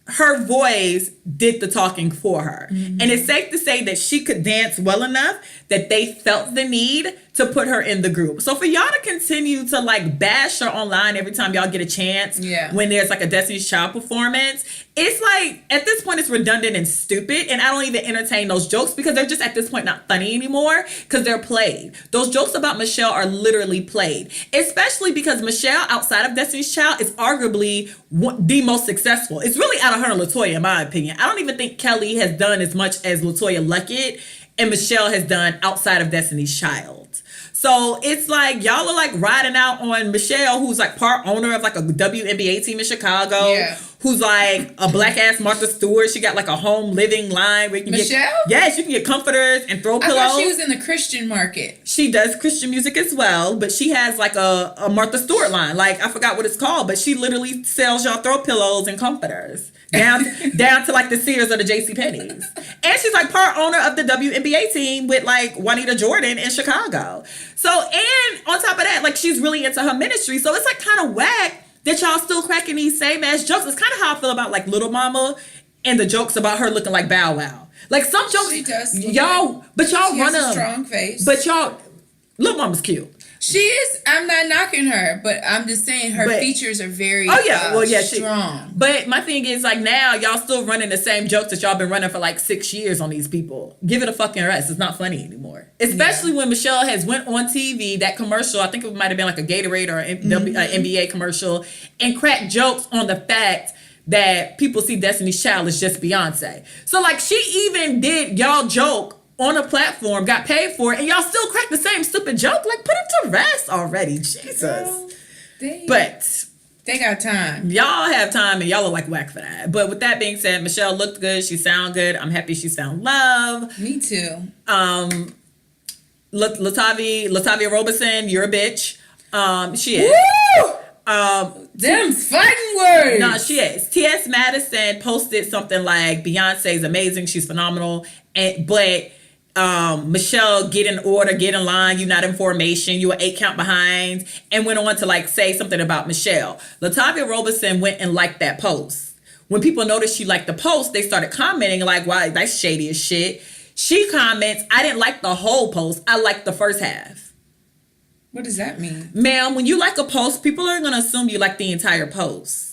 [SPEAKER 3] her voice did the talking for her. Mm-hmm. And it's safe to say that she could dance well enough that they felt the need to put her in the group. So for y'all to continue to like bash her online every time y'all get a chance, when there's like a Destiny's Child performance, it's like, at this point, it's redundant and stupid. And I don't even entertain those jokes because they're just at this point not funny anymore because they're played. Those jokes about Michelle are literally played, especially because Michelle outside of Destiny's Child is arguably the most successful. It's really out of her and LaToya, in my opinion. I don't even think Kelly has done as much as LaToya Luckett and Michelle has done outside of Destiny's Child. So it's like y'all are like riding out on Michelle, who's like part owner of like a WNBA team in Chicago, who's like a black ass Martha Stewart. She got like a home living line where you can
[SPEAKER 4] Michelle?
[SPEAKER 3] Yes, you can get comforters and throw pillows.
[SPEAKER 4] I thought she was in the Christian market.
[SPEAKER 3] She does Christian music as well, but she has like a Martha Stewart line. Like, I forgot what it's called, but she literally sells y'all throw pillows and comforters. Down to like the Sears or the JCPenney's. And she's like part owner of the WNBA team with like Juanita Jordan in Chicago. So, and on top of that, like she's really into her ministry. So it's like kind of whack that y'all still cracking these same ass jokes. It's kind of how I feel about like Little Mama and the jokes about her looking like Bow Wow. Like some jokes,
[SPEAKER 4] she does
[SPEAKER 3] y'all, but y'all
[SPEAKER 4] she
[SPEAKER 3] run
[SPEAKER 4] has a strong face.
[SPEAKER 3] But y'all, Little Mama's cute.
[SPEAKER 4] She is. I'm not knocking her, but I'm just saying her features are very strong.
[SPEAKER 3] But my thing is like now y'all still running the same jokes that y'all been running for like 6 years on these people. Give it a fucking rest. It's not funny anymore. Especially when Michelle has went on TV, that commercial, I think it might have been like a Gatorade or an NBA commercial, and cracked jokes on the fact that people see Destiny's Child as just Beyonce. So like she even did y'all joke on a platform, got paid for it, and y'all still crack the same stupid joke. Like, put it to rest already. Jesus.
[SPEAKER 4] Well,
[SPEAKER 3] but
[SPEAKER 4] they got time.
[SPEAKER 3] Y'all have time, and y'all are like whack for that. But with that being said, Michelle looked good. She sound good. I'm happy she's found love.
[SPEAKER 4] Me too.
[SPEAKER 3] Latavia Robertson, you're a bitch. She is.
[SPEAKER 4] Woo! Them's fighting words.
[SPEAKER 3] No, she is. T.S. Madison posted something like, Beyonce's amazing. She's phenomenal. But Michelle, get in order, get in line. You're not in formation. You were 8 count behind. And went on to like say something about Michelle. Latavia Roberson went and liked that post. When people noticed she liked the post, they started commenting like, wow, that's shady as shit. She comments, I didn't like the whole post. I liked the first half.
[SPEAKER 4] What does that mean?
[SPEAKER 3] Ma'am, when you like a post, people are going to assume you like the entire post.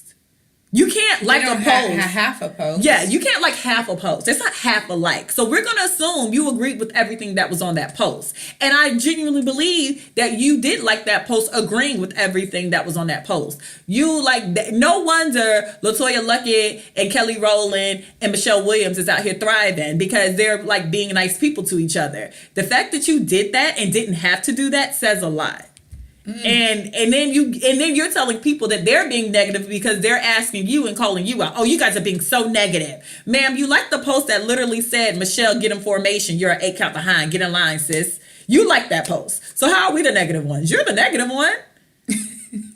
[SPEAKER 3] You can't like a post.
[SPEAKER 4] Half a post.
[SPEAKER 3] Yeah, you can't like half a post. It's not half a like. So we're going to assume you agreed with everything that was on that post. And I genuinely believe that you did like that post, agreeing with everything that was on that post. You like, no wonder LaToya Luckett and Kelly Rowland and Michelle Williams is out here thriving because they're like being nice people to each other. The fact that you did that and didn't have to do that says a lot. And then you're telling people that they're being negative because they're asking you and calling you out. Oh, you guys are being so negative. Ma'am, you like the post that literally said, Michelle, get in formation. You're an 8 count behind. Get in line, sis. You like that post. So how are we the negative ones? You're the negative one.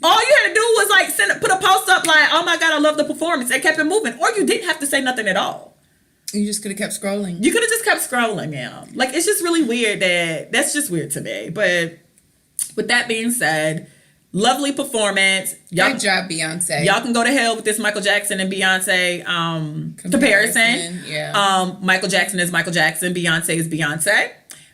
[SPEAKER 3] All you had to do was like put a post up like, oh my God, I love the performance, and kept it moving. Or you didn't have to say nothing at all.
[SPEAKER 4] You just could have kept scrolling.
[SPEAKER 3] You could have just kept scrolling, yeah. Like, it's just really weird that's just weird to me. But with that being said, lovely performance.
[SPEAKER 4] Great job, Beyonce.
[SPEAKER 3] Y'all can go to hell with this Michael Jackson and Beyonce comparison.
[SPEAKER 4] Yeah.
[SPEAKER 3] Michael Jackson is Michael Jackson. Beyonce is Beyonce.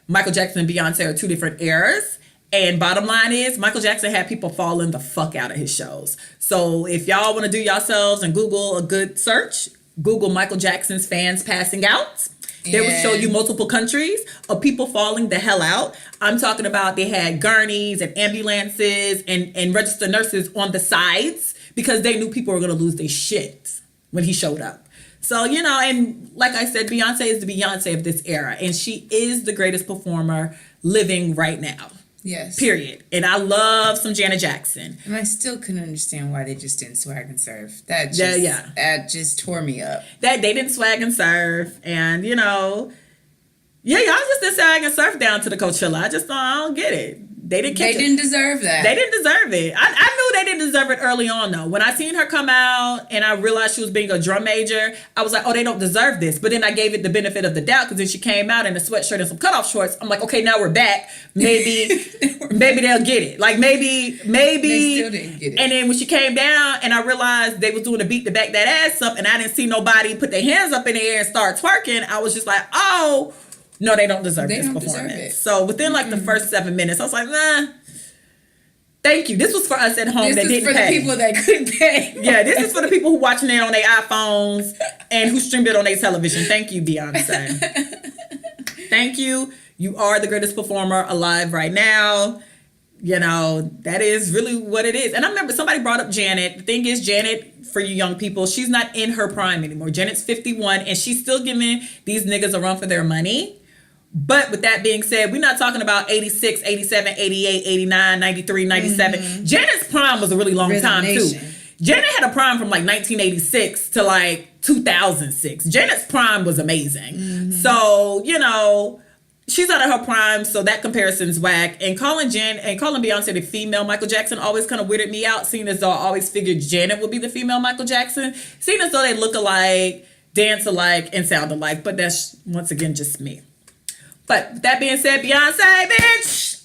[SPEAKER 3] Michael Jackson and Beyonce are 2 different eras. And bottom line is, Michael Jackson had people falling the fuck out of his shows. So if y'all want to do yourselves and Google a good search, Google Michael Jackson's fans passing out. They would show you multiple countries of people falling the hell out. I'm talking about they had gurneys and ambulances and registered nurses on the sides because they knew people were going to lose their shit when he showed up. So, you know, and like I said, Beyonce is the Beyonce of this era. And she is the greatest performer living right now.
[SPEAKER 4] Yes.
[SPEAKER 3] Period. And I love some Janet Jackson.
[SPEAKER 4] And I still couldn't understand why they just didn't swag and serve. That just tore me up.
[SPEAKER 3] That they didn't swag and serve. And, you know, y'all just did swag and surf down to the Coachella. I don't get it. They didn't
[SPEAKER 4] deserve that.
[SPEAKER 3] They didn't deserve it. I knew they didn't deserve it early on, though. When I seen her come out and I realized she was being a drum major, I was like, oh, they don't deserve this. But then I gave it the benefit of the doubt because then she came out in a sweatshirt and some cutoff shorts. I'm like, okay, now we're back. Maybe they'll get it. Like, maybe.
[SPEAKER 4] They still didn't get it.
[SPEAKER 3] And then when she came down and I realized they was doing a beat to back that ass up and I didn't see nobody put their hands up in the air and start twerking, I was just like, oh, no, they don't deserve this performance. So within like the first 7 minutes, I was like, nah. Thank you. This was for us at home that didn't pay. This is for the
[SPEAKER 4] people that couldn't pay.
[SPEAKER 3] Yeah, this is for the people who watching it on their iPhones and who streamed it on their television. Thank you, Beyonce. Thank you. You are the greatest performer alive right now. You know, that is really what it is. And I remember somebody brought up Janet. The thing is, Janet, for you young people, she's not in her prime anymore. Janet's 51 and she's still giving these niggas a run for their money. But with that being said, we're not talking about 86, 87, 88, 89, 93, 97. Janet's prime was a really long time, too. Janet had a prime from like 1986 to like 2006. Janet's prime was amazing. Mm-hmm. So, you know, she's out of her prime, so that comparison's whack. And calling Beyonce the female Michael Jackson always kind of weirded me out, seeing as though I always figured Janet would be the female Michael Jackson, seeing as though they look alike, dance alike, and sound alike. But that's, once again, just me. But with that being said, Beyonce, bitch!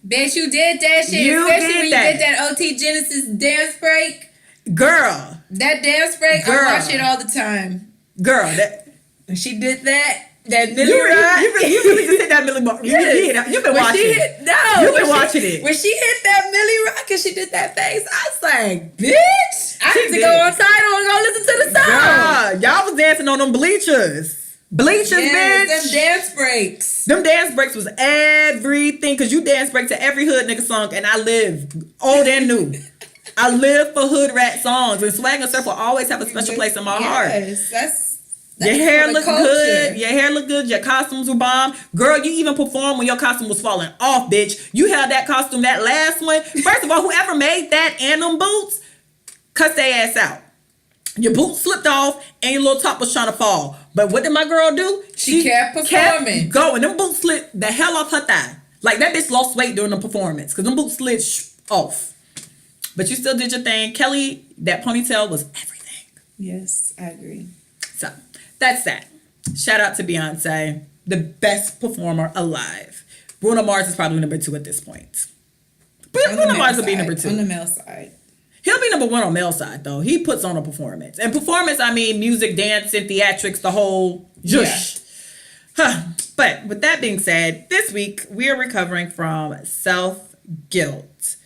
[SPEAKER 4] Bitch, you did that shit. Especially when you did that OT Genesis dance break.
[SPEAKER 3] Girl.
[SPEAKER 4] That dance break,
[SPEAKER 3] Girl.
[SPEAKER 4] I watch it all the time.
[SPEAKER 3] Girl, that...
[SPEAKER 4] When she did that Millie Rock.
[SPEAKER 3] You really just hit that Millie Rock.
[SPEAKER 4] Yes.
[SPEAKER 3] You've been watching it. You've been watching it.
[SPEAKER 4] When she hit that Millie Rock and she did that face, I was like, bitch. I had to go on Tidal and go listen to the song.
[SPEAKER 3] Girl, y'all was dancing on them bleachers. Bleachers, bitch.
[SPEAKER 4] Them dance breaks.
[SPEAKER 3] Them dance breaks was everything. Because you dance break to every hood nigga song. And I live old and new. I live for hood rat songs. And Swag and Surf will always have a special place in my heart.
[SPEAKER 4] Yes, that's
[SPEAKER 3] your hair looked good. Your hair looked good. Your costumes were bomb. Girl, you even performed when your costume was falling off, bitch. You held that costume, that last one. First of all, whoever made that and them boots, cut their ass out. Your boots slipped off and your little top was trying to fall. But what did my girl do?
[SPEAKER 4] She kept performing.
[SPEAKER 3] Kept going. Them boots slipped the hell off her thigh. Like, that bitch lost weight during the performance because them boots slid off. But you still did your thing. Kelly, that ponytail was everything.
[SPEAKER 4] Yes, I agree.
[SPEAKER 3] So, that's that. Shout out to Beyonce, the best performer alive. Bruno Mars is probably number 2 at this point. But Bruno Mars will be number 2.
[SPEAKER 4] On the male side.
[SPEAKER 3] He'll be number 1 on male side, though. He puts on a performance. And performance, I mean music, dance, and theatrics, the whole zhush. Yeah. But with that being said, this week we are recovering from self-guilt.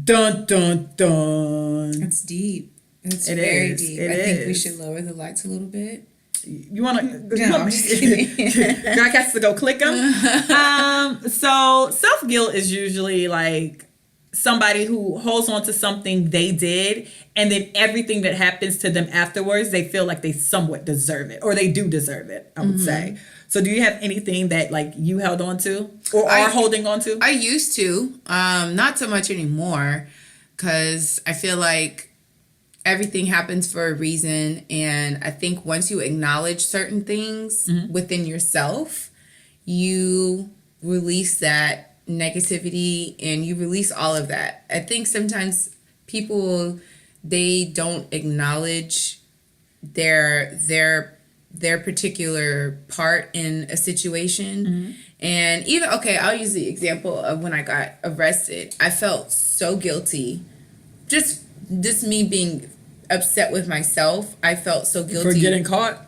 [SPEAKER 3] Dun, dun, dun.
[SPEAKER 4] It's deep. It's very deep. I think we should lower the lights a little bit.
[SPEAKER 3] You want to?
[SPEAKER 4] No, I'm just kidding.
[SPEAKER 3] Girl, I got to go click them. So self-guilt is usually like somebody who holds on to something they did, and then everything that happens to them afterwards, they feel like they somewhat deserve it, or they do deserve it, I would say. So do you have anything that like you held on to or are holding on to?
[SPEAKER 5] I used to, not so much anymore, because I feel like everything happens for a reason. And I think once you acknowledge certain things within yourself, you release that negativity and you release all of that. I think sometimes people, they don't acknowledge their particular part in a situation. And even, I'll use the example of when I got arrested. I felt so guilty. Just me being upset with myself. I felt so guilty.
[SPEAKER 3] For getting caught?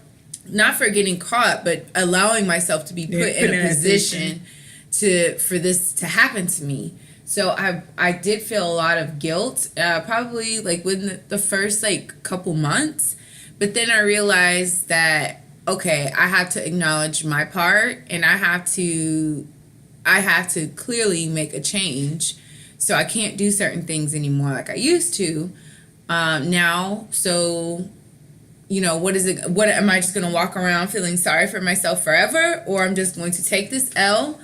[SPEAKER 5] Not for getting caught, but allowing myself to be put in a position for this to happen to me. So I did feel a lot of guilt, probably like within the first like couple months. But then I realized that, okay, I have to acknowledge my part, and I have to clearly make a change. So I can't do certain things anymore like I used to now. So, you know, what am I just going to walk around feeling sorry for myself forever? Or I'm just going to take this L,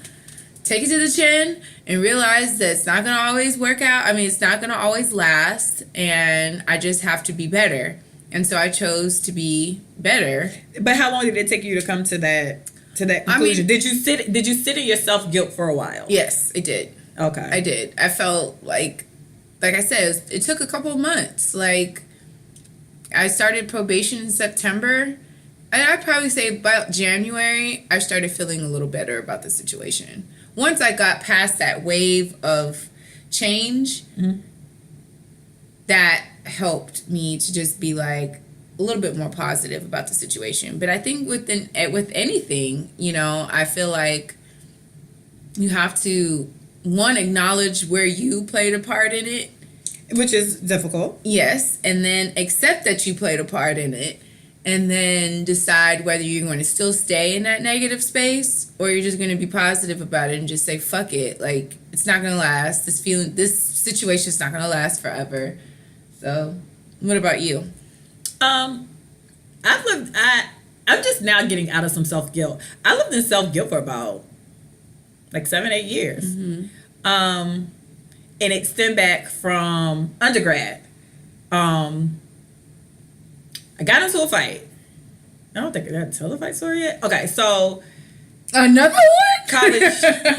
[SPEAKER 5] take it to the chin, and realize that it's not going to always work out. I mean, it's not going to always last, and I just have to be better. And so I chose to be better.
[SPEAKER 3] But how long did it take you to come to that conclusion? I mean, did you sit in your self-guilt for a while?
[SPEAKER 5] Yes, I did.
[SPEAKER 3] Okay.
[SPEAKER 5] I did. I felt like I said, it took a couple of months. Like, I started probation in September, and I'd probably say about January, I started feeling a little better about the situation. Once I got past that wave of change, that helped me to just be like a little bit more positive about the situation. But I think with anything, you know, I feel like you have to, one, acknowledge where you played a part in it,
[SPEAKER 3] which is difficult.
[SPEAKER 5] Yes, and then accept that you played a part in it, and then decide whether you're going to still stay in that negative space or you're just going to be positive about it and just say, fuck it, like, it's not going to last. This situation's not going to last forever. So, what about you?
[SPEAKER 3] I'm just now getting out of some self-guilt. I lived in self-guilt for about like 7-8 years. And it stemmed back from undergrad. I got into a fight. I don't think I got to tell the fight story yet. Okay, so
[SPEAKER 5] Another one?
[SPEAKER 3] college.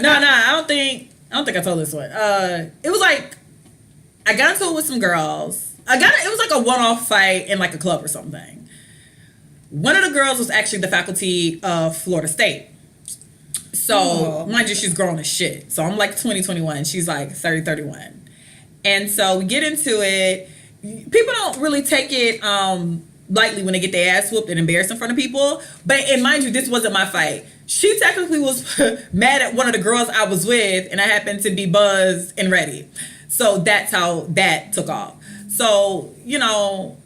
[SPEAKER 3] No, I don't think I told this one. It was like I got into it with some girls. It was like a one-off fight in like a club or something. One of the girls was actually the faculty of Florida State. So, mind you, she's grown as shit. So I'm like 20, 21. She's like 30, 31. And so we get into it. People don't really take it lightly when they get their ass whooped and embarrassed in front of people. And mind you, this wasn't my fight. She technically was mad at one of the girls I was with, and I happened to be buzzed and ready. So that's how that took off. So, you know,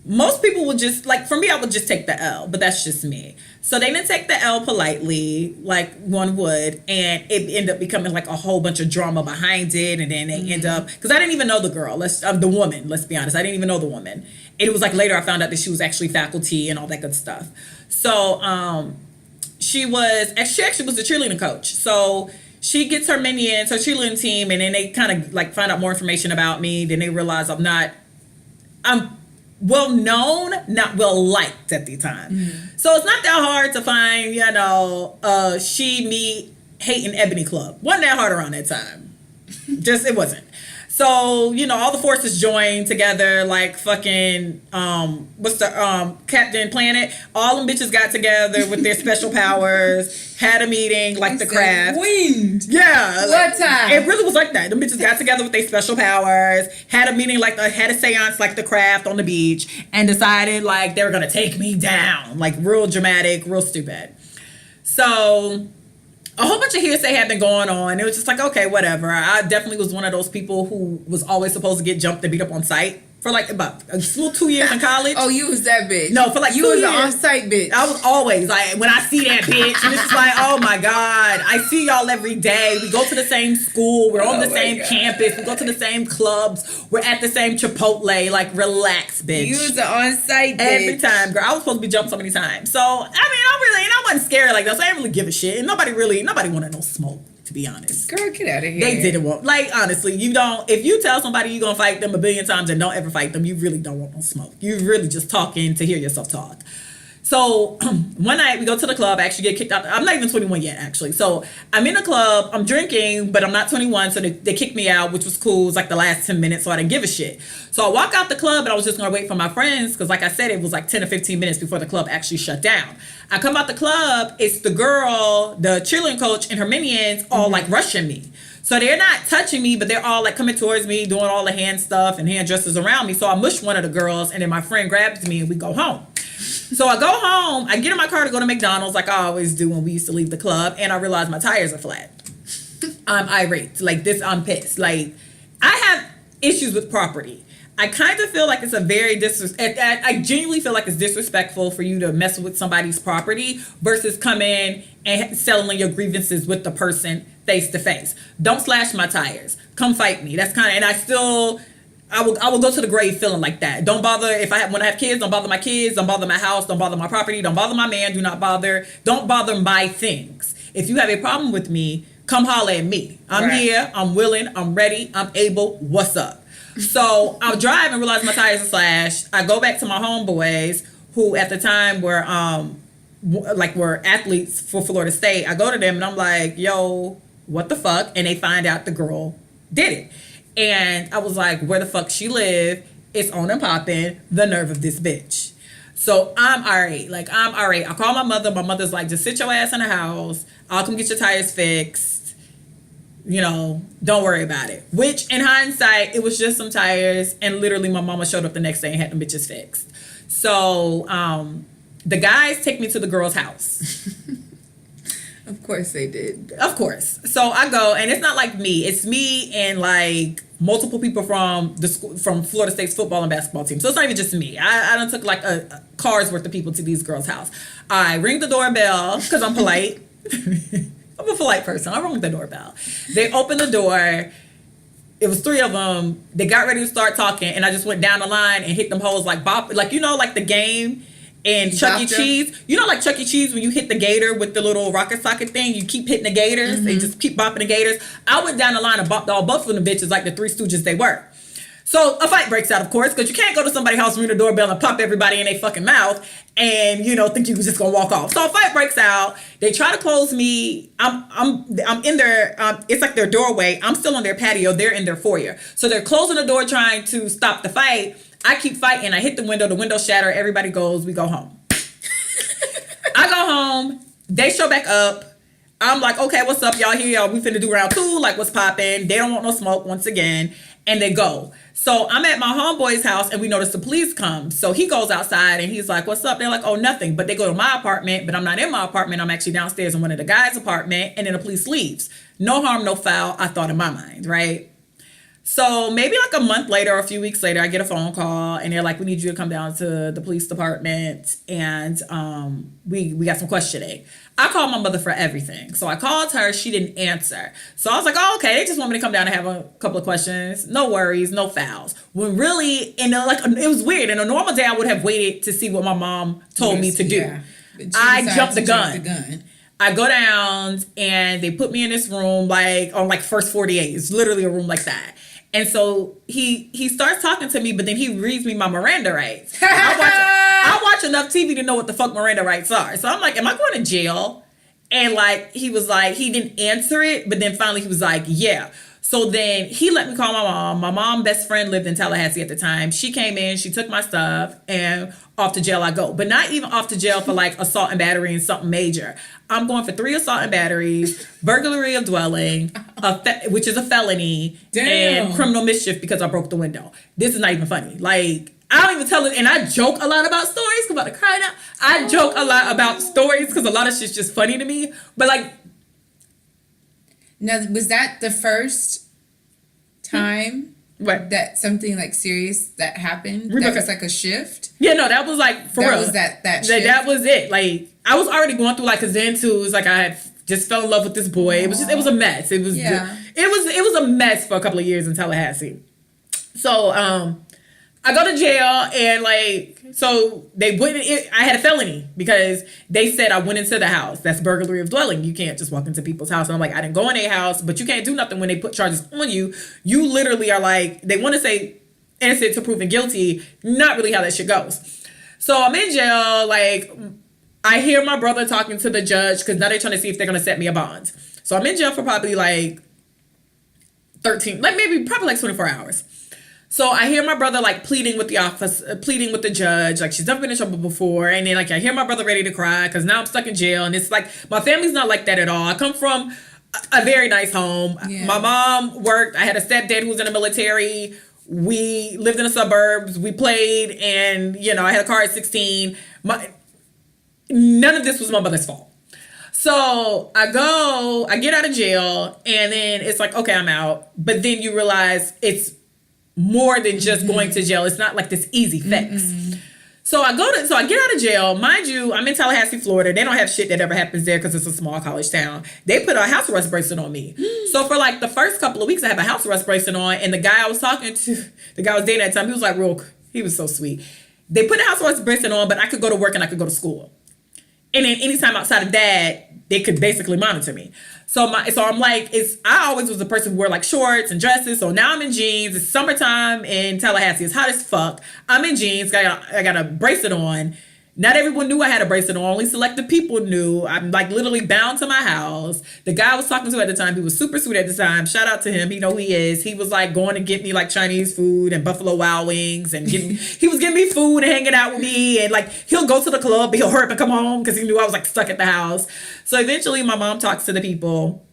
[SPEAKER 3] most people would just, like, for me, I would just take the L, but that's just me. So they didn't take the L politely, like one would, and it ended up becoming like a whole bunch of drama behind it, and then they end up, because I didn't even know the girl, the woman, let's be honest, I didn't even know the woman. And it was like later I found out that she was actually faculty and all that good stuff. So she actually was the cheerleading coach. So she gets her minions, her cheerleading team, and then they kind of like find out more information about me. Then they realize I'm well known, not well liked at the time. So it's not that hard to find, you know, she, me, hate and Ebony Club. Wasn't that hard around that time. It wasn't. So, you know, all the forces joined together, like fucking, Captain Planet. All them bitches got together with their special powers, had a meeting, like the craft.
[SPEAKER 4] Wind.
[SPEAKER 3] Yeah.
[SPEAKER 5] What time?
[SPEAKER 3] It really was like that. Them bitches got together with their special powers, had a meeting, had a seance like the craft on the beach, and decided like they were going to take me down. Like real dramatic, real stupid. So a whole bunch of hearsay had been going on. It was just like, okay, whatever. I definitely was one of those people who was always supposed to get jumped and beat up on site for like about a full 2 years in college.
[SPEAKER 5] Oh, you was that bitch.
[SPEAKER 3] No, for like
[SPEAKER 5] you
[SPEAKER 3] 2
[SPEAKER 5] was
[SPEAKER 3] years.
[SPEAKER 5] an on-site bitch.
[SPEAKER 3] I was always like, when I see that bitch, and it's just like, oh my God, I see y'all every day. We go to the same school. We're on the same campus. We go to the same clubs. We're at the same Chipotle. Like, relax, bitch.
[SPEAKER 4] You was an on-site bitch.
[SPEAKER 3] Every time, girl. I was supposed to be jumped so many times. So, I mean, I wasn't scared like that. So I didn't really give a shit. And nobody wanted no smoke, to be honest.
[SPEAKER 4] Girl, get out of here.
[SPEAKER 3] They didn't want, like, honestly, if you tell somebody you're going to fight them a billion times and don't ever fight them, you really don't want no smoke. You're really just talking to hear yourself talk. So one night we go to the club, I actually get kicked out. I'm not even 21 yet, actually. So I'm in the club, I'm drinking, but I'm not 21. So they kicked me out, which was cool. It was like the last 10 minutes, so I didn't give a shit. So I walk out the club and I was just going to wait for my friends because like I said, it was like 10 or 15 minutes before the club actually shut down. I come out the club, it's the girl, the cheerleading coach and her minions all like rushing me. So they're not touching me, but they're all like coming towards me, doing all the hand stuff and hand gestures around me. So I mush one of the girls and then my friend grabs me and we go home. So I go home, I get in my car to go to McDonald's like I always do when we used to leave the club, and I realize my tires are flat. I'm irate. Like this, I'm pissed. Like I have issues with property. I kind of feel like it's a very I genuinely feel like it's disrespectful for you to mess with somebody's property versus come in and settling your grievances with the person face to face. Don't slash my tires. Come fight me. That's kind of, and I will go to the grave feeling like that. Don't bother when I have kids, don't bother my kids, don't bother my house, don't bother my property, don't bother my man, don't bother my things. If you have a problem with me, come holler at me. I'm here, I'm willing, I'm ready, I'm able, what's up? So I'll drive and realize my tires are slashed. I go back to my homeboys who at the time were athletes for Florida State. I go to them and I'm like, yo, what the fuck? And they find out the girl did it. And I was like, where the fuck she live? It's on and popping. The nerve of this bitch. So I'm irate. I call my mother. My mother's like, just sit your ass in the house. I'll come get your tires fixed. You know, don't worry about it. Which, in hindsight, it was just some tires. And literally, my mama showed up the next day and had them bitches fixed. So the guys take me to the girl's house.
[SPEAKER 5] Of course they did.
[SPEAKER 3] Of course. So I go, and it's not like me. It's me and like multiple people from the school, from Florida State's football and basketball team. So it's not even just me. I done took like a car's worth of people to these girls' house. I ring the doorbell because I'm polite. I'm a polite person. I ring the doorbell. They open the door. It was 3 of them. They got ready to start talking, and I just went down the line and hit them hoes like bop, like, you know, like the game. And Chuck E. Cheese, you know, like Chuck E. Cheese, when you hit the gator with the little rocket socket thing, you keep hitting the gators. They just keep bopping the gators. I went down the line and bopped all both of them bitches like the Three Stooges they were. So a fight breaks out, of course, because you can't go to somebody's house, ring the doorbell, and pop everybody in their fucking mouth and, you know, think you was just gonna walk off. So a fight breaks out. They try to close me. I'm in their, it's like their doorway. I'm still on their patio. They're in their foyer. So they're closing the door trying to stop the fight. I keep fighting. I hit the window shatter. Everybody goes, we go home. I go home. They show back up. I'm like, okay, what's up, y'all? Here, y'all. We finna do round 2. Like, what's popping? They don't want no smoke once again. And they go. So I'm at my homeboy's house and we notice the police come. So he goes outside and he's like, what's up? They're like, oh, nothing. But they go to my apartment, but I'm not in my apartment. I'm actually downstairs in one of the guys' apartment. And then the police leaves. No harm, no foul, I thought in my mind, right? So maybe like a month later or a few weeks later, I get a phone call and they're like, we need you to come down to the police department and we got some questioning. I called my mother for everything. So I called her, she didn't answer. So I was like, oh, okay, they just want me to come down and have a couple of questions. No worries, no fouls. When really, it was weird. In a normal day, I would have waited to see what my mom told me to do.
[SPEAKER 4] Yeah.
[SPEAKER 3] I jumped the gun. I go down and they put me in this room like on like first 48. It's literally a room like that. And so he starts talking to me, but then he reads me my Miranda rights. I watch enough TV to know what the fuck Miranda rights are. So I'm like, am I going to jail? And like, he was like, he didn't answer it, but then finally he was like, yeah. So then he let me call my mom. My mom's best friend lived in Tallahassee at the time. She came in, she took my stuff, and off to jail I go. But not even off to jail for like assault and battery and something major. I'm going for 3 assault and batteries, burglary of dwelling, which is a felony, and criminal mischief because I broke the window. This is not even funny. Like, I don't even tell it, and I joke a lot about stories. I'm about to cry now. I joke a lot about stories because a lot of shit's just funny to me. But like,
[SPEAKER 4] now, was that the first time that something like serious that happened? That was like a shift?
[SPEAKER 3] Yeah, no, that was like for real.
[SPEAKER 4] That was that shift?
[SPEAKER 3] That was it. Like, I was already going through like a Zen too. It was like I had just fell in love with this boy. It was a mess. It was a mess for a couple of years in Tallahassee. So I go to jail and like, so they wouldn't, I had a felony because they said I went into the house. That's burglary of dwelling. You can't just walk into people's house. And I'm like, I didn't go in their house, but you can't do nothing when they put charges on you. You literally are like, they want to say innocent to proven guilty. Not really how that shit goes. So I'm in jail. Like, I hear my brother talking to the judge because now they're trying to see if they're going to set me a bond. So I'm in jail for probably like 24 hours. So I hear my brother like pleading with the judge, like she's never been in trouble before. And then like I hear my brother ready to cry because now I'm stuck in jail. And it's like, my family's not like that at all. I come from a very nice home. Yeah. My mom worked. I had a stepdad who was in the military. We lived in the suburbs. We played and, you know, I had a car at 16. None of this was my mother's fault. So I get out of jail and then it's like, okay, I'm out. But then you realize it's more than just going to jail. It's not like this easy fix. So I get out of jail. Mind you, I'm in Tallahassee, Florida. They don't have shit that ever happens there because it's a small college town. They put a house arrest bracelet on me. So for like the first couple of weeks, I have a house arrest bracelet on. And the guy I was talking to, the guy I was dating at the time, he was like, he was so sweet. They put a house arrest bracelet on, but I could go to work and I could go to school. And then anytime outside of that, they could basically monitor me. So I'm like, I always was the person who wore like shorts and dresses. So now I'm in jeans. It's summertime in Tallahassee. It's hot as fuck. I'm in jeans. I got a bracelet on. Not everyone knew I had a bracelet on. Only selected people knew. I'm like literally bound to my house. The guy I was talking to at the time, he was super sweet at the time. Shout out to him. He know who he is. He was like going to get me like Chinese food and Buffalo Wild Wings and he was giving me food and hanging out with me. And like he'll go to the club, but he'll hurry up and come home because he knew I was like stuck at the house. So eventually my mom talks to the people.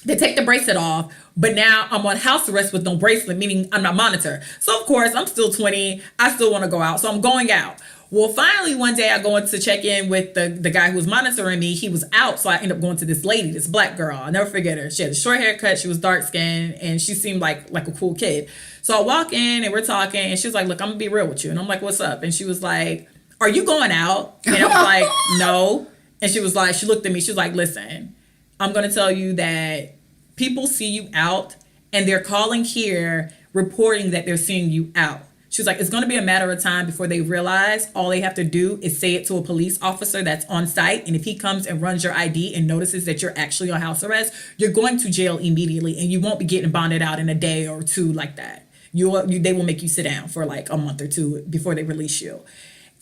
[SPEAKER 3] They take the bracelet off, but now I'm on house arrest with no bracelet, meaning I'm not monitored. So of course I'm still 20. I still want to go out. So I'm going out. Well, finally, one day I go in to check in with the guy who was monitoring me. He was out, so I end up going to this lady, this black girl. I'll never forget her. She had a short haircut. She was dark skinned, and she seemed like a cool kid. So I walk in, and we're talking, and she was like, look, I'm going to be real with you. And I'm like, what's up? And she was like, are you going out? And I was like, no. And she was like, she looked at me. She was like, listen, I'm going to tell you that people see you out, and they're calling here reporting that they're seeing you out. She was like, it's going to be a matter of time before they realize all they have to do is say it to a police officer that's on site. And if he comes and runs your ID and notices that you're actually on house arrest, you're going to jail immediately and you won't be getting bonded out in a day or two like that. they will make you sit down for like a month or two before they release you.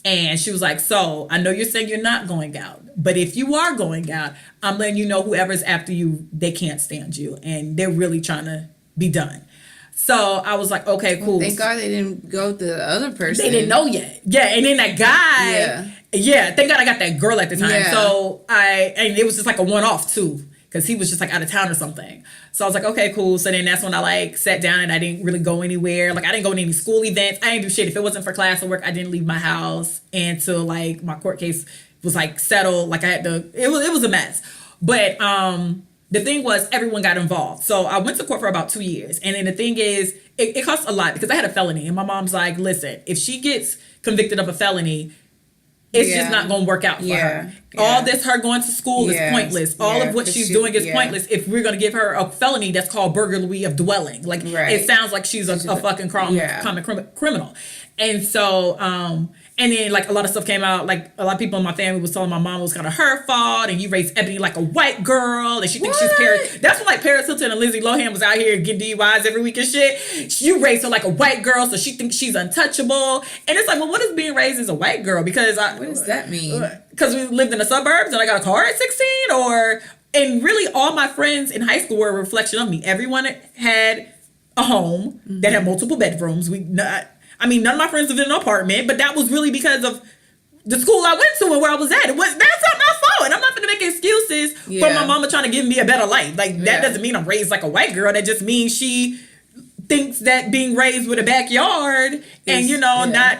[SPEAKER 3] And she was like, so I know you're saying you're not going out, but if you are going out, I'm letting you know whoever's after you, they can't stand you. And they're really trying to be done. So I was like, okay, cool.
[SPEAKER 5] Thank God they didn't go with the other person.
[SPEAKER 3] They didn't know yet. Yeah, and then that guy. Yeah, thank God I got that girl at the time.
[SPEAKER 5] Yeah.
[SPEAKER 3] So and it was just like a one-off too, because he was just like out of town or something. So I was like, okay, cool. So then that's when I like sat down and I didn't really go anywhere. Like I didn't go to any school events. I didn't do shit. If it wasn't for class or work, I didn't leave my house until like my court case was like settled. Like I had to, it was a mess. But the thing was everyone got involved. So I went to court for about 2 years. And then the thing is, it costs a lot because I had a felony. And my mom's like, listen, if she gets convicted of a felony, it's just not going to work out for her. Yeah. All this, her going to school is pointless. All of what she's doing is pointless if we're going to give her a felony that's called burglary of dwelling. Like, it sounds like she's a fucking common criminal. And so, and then like a lot of stuff came out, like a lot of people in my family was telling my mom it was kind of her fault, and you raised Ebony like a white girl, and she thinks she's Paris. That's when like Paris Hilton and Lindsay Lohan was out here getting DUIs every week and shit. You raised her like a white girl, so she thinks she's untouchable. And it's like, well, what is being raised as a white girl? Because what
[SPEAKER 5] does that mean?
[SPEAKER 3] Because we lived in the suburbs and I got a car at 16, and really all my friends in high school were a reflection of me. Everyone had a home that had multiple bedrooms. None of my friends lived in an apartment, but that was really because of the school I went to and where I was at. That's not my fault. And I'm not going to make excuses for my mama trying to give me a better life. Like, that doesn't mean I'm raised like a white girl. That just means she thinks that being raised with a backyard and, not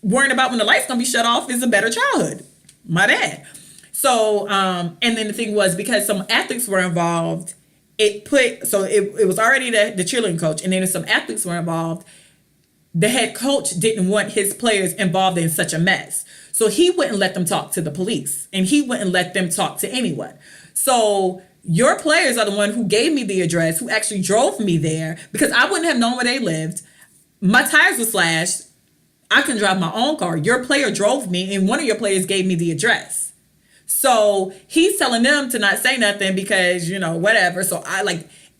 [SPEAKER 3] worrying about when the light's going to be shut off is a better childhood. My bad. So, and then the thing was, because some athletes were involved, it was already the cheerleading coach, and then some athletes were involved. The head coach didn't want his players involved in such a mess. So he wouldn't let them talk to the police, and he wouldn't let them talk to anyone. So your players are the one who gave me the address, who actually drove me there, because I wouldn't have known where they lived. My tires were slashed. I can drive my own car. Your player drove me, and one of your players gave me the address. So he's telling them to not say nothing because, whatever. So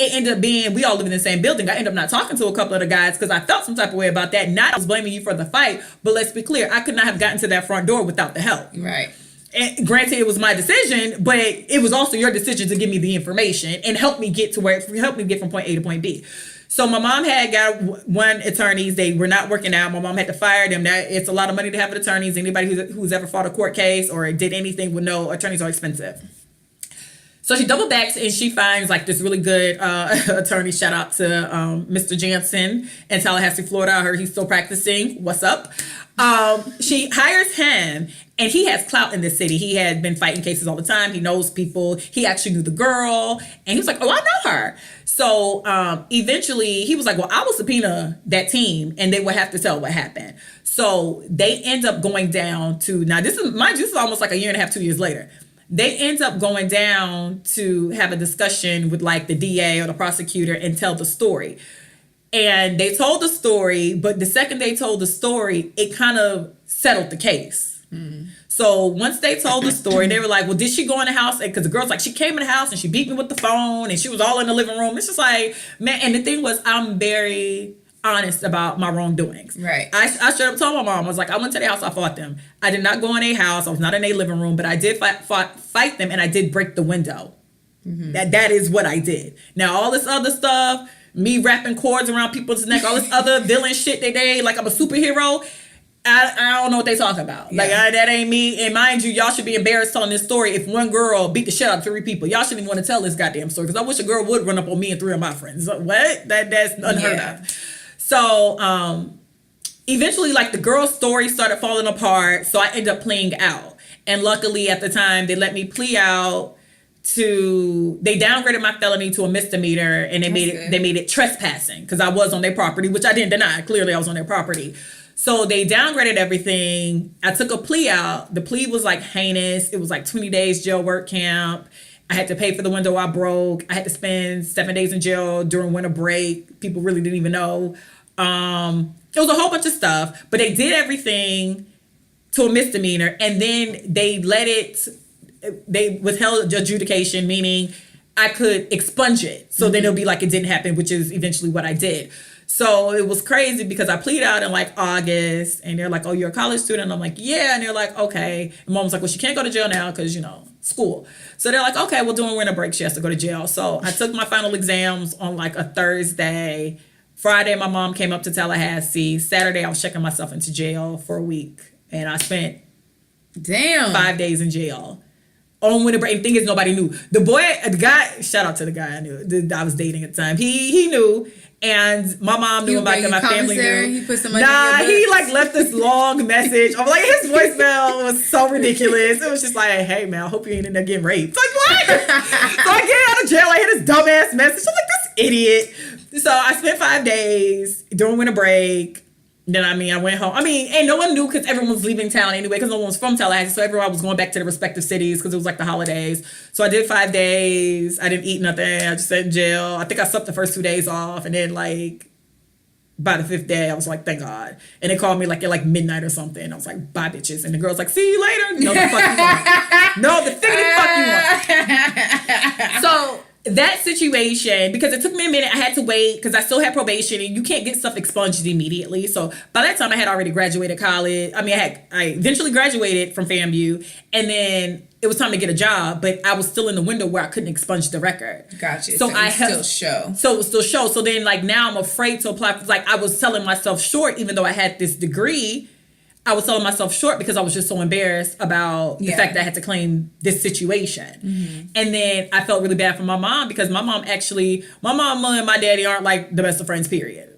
[SPEAKER 3] it ended up being, we all live in the same building. I ended up not talking to a couple of the guys because I felt some type of way about that. Not I was blaming you for the fight, but let's be clear, I could not have gotten to that front door without the help.
[SPEAKER 5] Right.
[SPEAKER 3] And granted, it was my decision, but it was also your decision to give me the information and help me get from point A to point B. So my mom had got one attorneys. They were not working out. My mom had to fire them. It's a lot of money to have attorneys. Anybody who's ever fought a court case or did anything would know attorneys are expensive. So she double backs and she finds like this really good attorney. Shout out to Mr. Jansen in Tallahassee, Florida. I heard he's still practicing. What's up? She hires him, and he has clout in the city. He had been fighting cases all the time. He knows people. He actually knew the girl, and he was like, "Oh, I know her." So eventually, he was like, "Well, I will subpoena that team, and they will have to tell what happened." So they end up going down to this is almost like a year and a half, 2 years later. They end up going down to have a discussion with like the DA or the prosecutor and tell the story. And they told the story, but the second they told the story, it kind of settled the case. Mm. So once they told the story, they were like, well, did she go in the house? Because the girl's like, she came in the house and she beat me with the phone and she was all in the living room. It's just like, man. And the thing was, I'm very honest about my wrongdoings.
[SPEAKER 5] Right.
[SPEAKER 3] I straight up told my mom, I was like, I went to their house, I fought them. I did not go in their house. I was not in their living room, but I did fight them, and I did break the window. Mm-hmm. That is what I did. Now, all this other stuff, me wrapping cords around people's neck, all this other villain shit they did, like I'm a superhero, I don't know what they talking about. Yeah. Like, that ain't me. And mind you, y'all should be embarrassed telling this story if one girl beat the shit out of 3 people. Y'all shouldn't even want to tell this goddamn story, because I wish a girl would run up on me and 3 of my friends. What? That's unheard of. So, eventually, like, the girl's story started falling apart, so I ended up pleading out. And luckily, at the time, they let me plea out they downgraded my felony to a misdemeanor, and they made it trespassing, because I was on their property, which I didn't deny. Clearly, I was on their property. So they downgraded everything. I took a plea out. The plea was, like, heinous. It was, like, 20 days jail work camp. I had to pay for the window I broke. I had to spend 7 days in jail during winter break. People really didn't even know. It was a whole bunch of stuff, but they did everything to a misdemeanor, and then they withheld adjudication, meaning I could expunge it. So then it'll be like it didn't happen, which is eventually what I did. So it was crazy because I pleaded out in like August, and they're like, "Oh, you're a college student." And I'm like, "Yeah." And they're like, "Okay." And mom was like, "Well, she can't go to jail now because, you know, school." So they're like, "Okay, well, during winter break, she has to go to jail." So I took my final exams on like a Thursday. Friday, my mom came up to Tallahassee. Saturday, I was checking myself into jail for a week, and I spent 5 days in jail on winter break. And the thing is, nobody knew. The guy, shout out to the guy I knew, that I was dating at the time. He knew. And my mom knew about it. My family knew.
[SPEAKER 5] He put some money in your books.
[SPEAKER 3] He like left this long message. I'm like, his voicemail was so ridiculous. It was just like, "Hey man, I hope you ain't end up getting raped." Like, what? So I get out of jail. I hear this dumbass message. I'm like, this idiot. So I spent 5 days during winter break. Then, I went home. And no one knew because everyone was leaving town anyway because no one was from Tallahassee. So everyone was going back to their respective cities because it was like the holidays. So I did 5 days. I didn't eat nothing. I just sat in jail. I think I slept the first 2 days off. And then like by the 5th day, I was like, thank God. And they called me like at like midnight or something. I was like, bye bitches. And the girl's like, see you later. No, the fuck you want. No, the figgity fuck you want. So that situation, because it took me a minute, I had to wait because I still had probation and you can't get stuff expunged immediately. So by that time I had already graduated college. I eventually graduated from FAMU, and then it was time to get a job, but I was still in the window where I couldn't expunge the record.
[SPEAKER 4] Gotcha.
[SPEAKER 3] So
[SPEAKER 4] I still show.
[SPEAKER 3] So it would still show. So then like now I'm afraid to apply. Like I was selling myself short, even though I had this degree. I was selling myself short because I was just so embarrassed about the fact that I had to claim this situation. Mm-hmm. And then I felt really bad for my mom because my mama and my daddy aren't like the best of friends, period.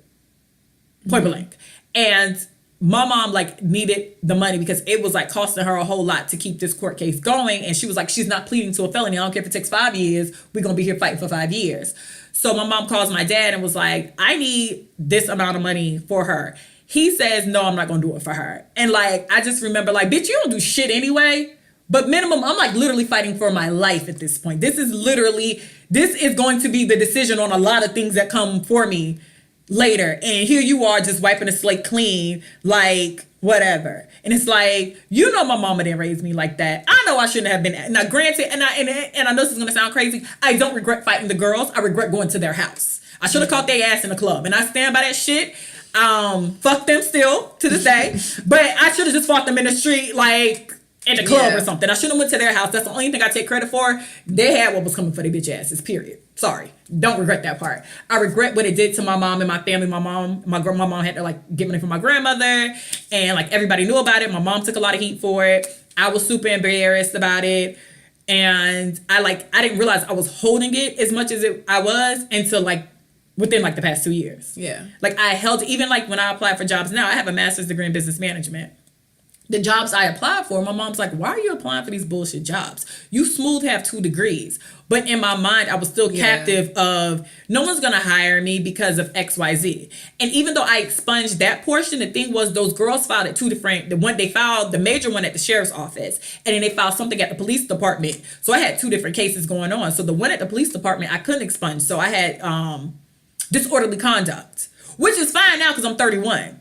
[SPEAKER 3] Point blank. And my mom like needed the money because it was like costing her a whole lot to keep this court case going. And she was like, she's not pleading to a felony. I don't care if it takes 5 years. We're going to be here fighting for 5 years. So my mom calls my dad and was like, I need this amount of money for her. He says, no, I'm not going to do it for her. And like, I just remember like, bitch, you don't do shit anyway. But minimum, I'm like literally fighting for my life at this point. This is going to be the decision on a lot of things that come for me later. And here you are just wiping the slate clean, like whatever. And it's like, you know, my mama didn't raise me like that. I know I shouldn't have been. Now granted, and I know this is going to sound crazy, I don't regret fighting the girls. I regret going to their house. I should have caught their ass in the club. And I stand by that shit. Fuck them still to this day. But I should have just fought them in the street, like in the club or something. I should have went to their house. That's the only thing I take credit for. They had what was coming for their bitch asses, period. Sorry. Don't regret that part. I regret what it did to my mom and my family. My mom had to like get money from my grandmother, and like everybody knew about it. My mom took a lot of heat for it. I was super embarrassed about it. And I didn't realize I was holding it as much as I was until like within like the past 2 years. Yeah. Like I held, even like when I applied for jobs now, I have a master's degree in business management. The jobs I applied for, my mom's like, why are you applying for these bullshit jobs? You smooth have 2 degrees. But in my mind, I was still captive of no one's going to hire me because of XYZ. And even though I expunged that portion, the thing was those girls filed at 2 different, they filed the major one at the sheriff's office, and then they filed something at the police department. So I had 2 different cases going on. So the one at the police department, I couldn't expunge. So I had disorderly conduct, which is fine now because I'm 31.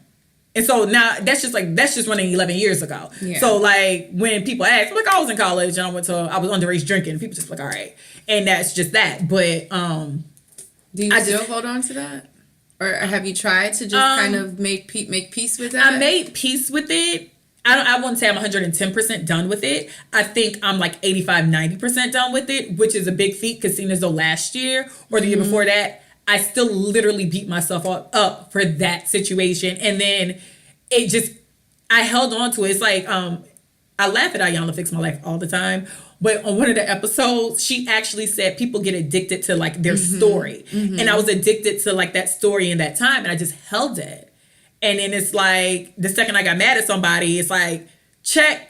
[SPEAKER 3] And so now that's just running 11 years ago. Yeah. So like when people ask, like I was in college and I was underage drinking, and people just like, all right. And that's just that. But
[SPEAKER 5] do you still hold on to that? Or have you tried to just kind of make peace with that?
[SPEAKER 3] I made peace with it. I wouldn't say I'm 110% done with it. I think I'm like 85-90% done with it, which is a big feat because seeing as though last year or the year before that, I still literally beat myself up for that situation. And then I held on to it. It's like, I laugh at Adrianna Fix My Life all the time. But on one of the episodes, she actually said people get addicted to like their story. Mm-hmm. And I was addicted to like that story in that time. And I just held it. And then it's like, the second I got mad at somebody, it's like, check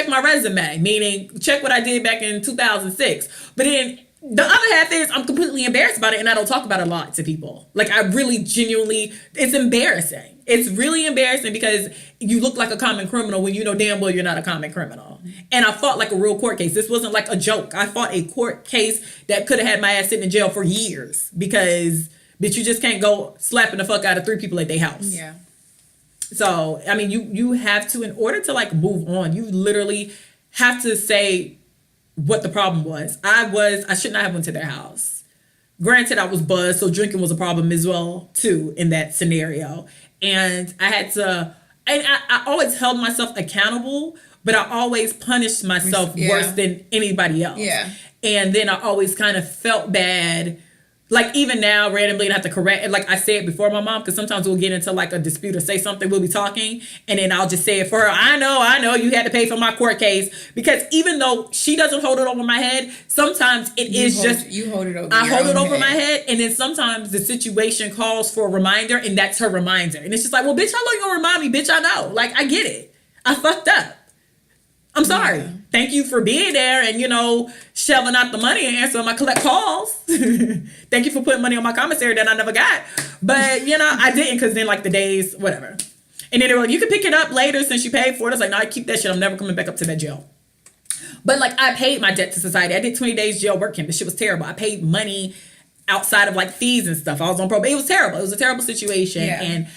[SPEAKER 3] my resume. Meaning, check what I did back in 2006. But then the other half is I'm completely embarrassed about it and I don't talk about it a lot to people. Like I really genuinely, it's embarrassing. It's really embarrassing because you look like a common criminal when you know damn well you're not a common criminal. And I fought like a real court case. This wasn't like a joke. I fought a court case that could have had my ass sitting in jail for years because bitch, you just can't go slapping the fuck out of 3 people at their house. Yeah. So, I mean, you have to, in order to like move on, you literally have to say what the problem was. I should not have went to their house. Granted, I was buzzed, so drinking was a problem as well, too, in that scenario. And I had to, and I always held myself accountable, but I always punished myself worse than anybody else.
[SPEAKER 4] Yeah.
[SPEAKER 3] And then I always kind of felt bad. Like, even now, randomly, and I have to correct it. Like, I say it before my mom, because sometimes we'll get into, like, a dispute or say something. We'll be talking, and then I'll just say it for her. I know, you had to pay for my court case. Because even though she doesn't hold it over my head, sometimes
[SPEAKER 4] you hold it over
[SPEAKER 3] I hold it over my head, and then sometimes the situation calls for a reminder, and that's her reminder. And it's just like, well, bitch, how long you gonna remind me? Bitch, I know. Like, I get it. I fucked up. I'm sorry. Yeah. Thank you for being there and, shelling out the money and answering my collect calls. Thank you for putting money on my commissary that I never got. But, I didn't, because then, like, the days, whatever. And then they were like, you can pick it up later since you paid for it. I was like, no, I keep that shit. I'm never coming back up to that jail. But, like, I paid my debt to society. I did 20 days jail work camp. This shit was terrible. I paid money outside of, like, fees and stuff. I was on probation. It was terrible. It was a terrible situation. Yeah. And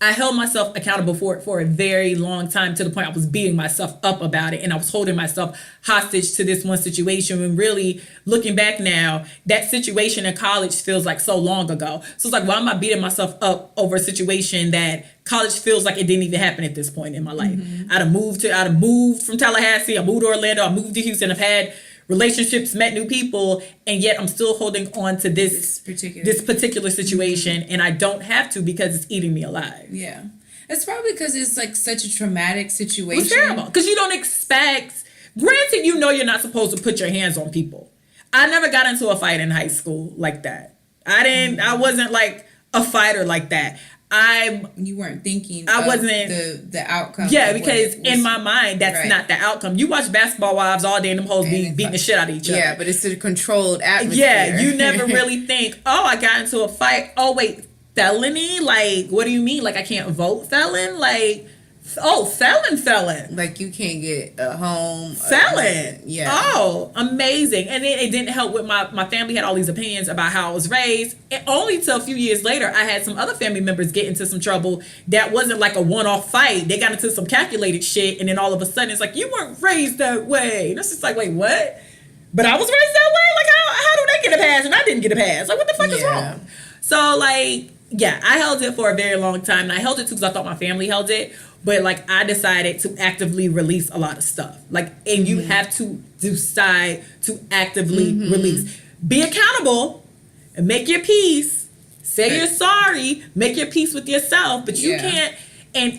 [SPEAKER 3] I held myself accountable for it for a very long time, to the point I was beating myself up about it, and I was holding myself hostage to this one situation. When really, looking back now, that situation in college feels like so long ago. So it's like, why am I beating myself up over a situation that college feels like it didn't even happen at this point in my life? Mm-hmm. I'd have moved from Tallahassee, I moved to Orlando, I moved to Houston, I've had relationships, met new people, and yet I'm still holding on to this particular situation, and I don't have to, because it's eating me alive.
[SPEAKER 4] Yeah. It's probably because it's like such a traumatic situation.
[SPEAKER 3] It's terrible, because you don't expect, granted, you're not supposed to put your hands on people. I never got into a fight in high school like that. I wasn't like a fighter like that.
[SPEAKER 4] You weren't thinking
[SPEAKER 3] I wasn't
[SPEAKER 4] the outcome.
[SPEAKER 3] Yeah, because in my mind, that's not the outcome. You watch Basketball Wives all day and them hoes be beating the shit out of each other.
[SPEAKER 5] Yeah, but it's a controlled atmosphere.
[SPEAKER 3] Yeah, you never really think, oh, I got into a fight. Oh, wait, felony? Like, what do you mean? Like, I can't vote felon? Like, oh, felon.
[SPEAKER 5] Like, you can't get a home.
[SPEAKER 3] Felon.
[SPEAKER 5] Yeah.
[SPEAKER 3] Oh, amazing. And it didn't help with my family had all these opinions about how I was raised. And only till a few years later, I had some other family members get into some trouble that wasn't like a one-off fight. They got into some calculated shit, and then all of a sudden, it's like, you weren't raised that way. And it's just like, wait, what? But I was raised that way? Like, how do they get a pass and I didn't get a pass? Like, what the fuck is wrong? So, like, yeah, I held it for a very long time. And I held it too because I thought my family held it. But, like, I decided to actively release a lot of stuff. Like, and you have to decide to actively release. Be accountable and make your peace. Say you're sorry. Make your peace with yourself. But you can't. And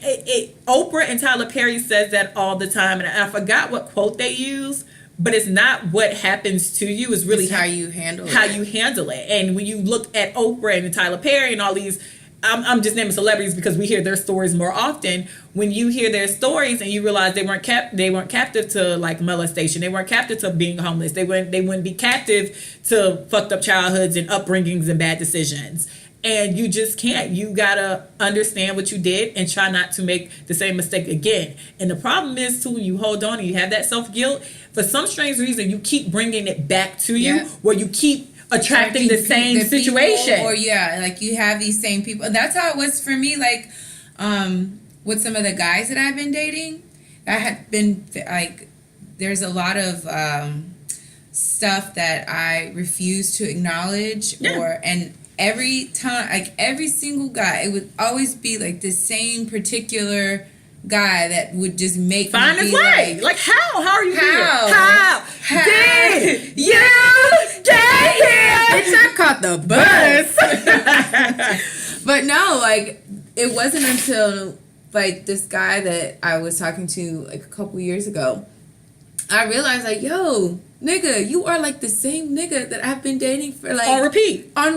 [SPEAKER 3] Oprah and Tyler Perry says that all the time. And I forgot what quote they use. But it's not what happens to you. It's really
[SPEAKER 5] how you handle it.
[SPEAKER 3] How you handle it. And when you look at Oprah and Tyler Perry and all these, I'm just naming celebrities because we hear their stories more often. When you hear their stories and you realize they weren't captive to like molestation, they weren't captive to being homeless, they wouldn't be captive to fucked up childhoods and upbringings and bad decisions. And you just can't. You gotta understand what you did and try not to make the same mistake again. And the problem is too, when you hold on and you have that self-guilt, for some strange reason, you keep bringing it back to you, where you keep attracting the same situation.
[SPEAKER 4] People, or like you have these same people. That's how it was for me. Like, with some of the guys that I've been dating, I had been like, there's a lot of stuff that I refuse to acknowledge, and every time, like every single guy, it would always be like the same particular guy that would just make
[SPEAKER 3] find
[SPEAKER 4] me
[SPEAKER 3] his way. Like how are you here?
[SPEAKER 4] How
[SPEAKER 3] did you get here?
[SPEAKER 5] Bitch, I caught the bus.
[SPEAKER 4] But no, like it wasn't until like this guy that I was talking to like a couple years ago, I realized like, yo, nigga, you are like the same nigga that I've been dating for like
[SPEAKER 3] on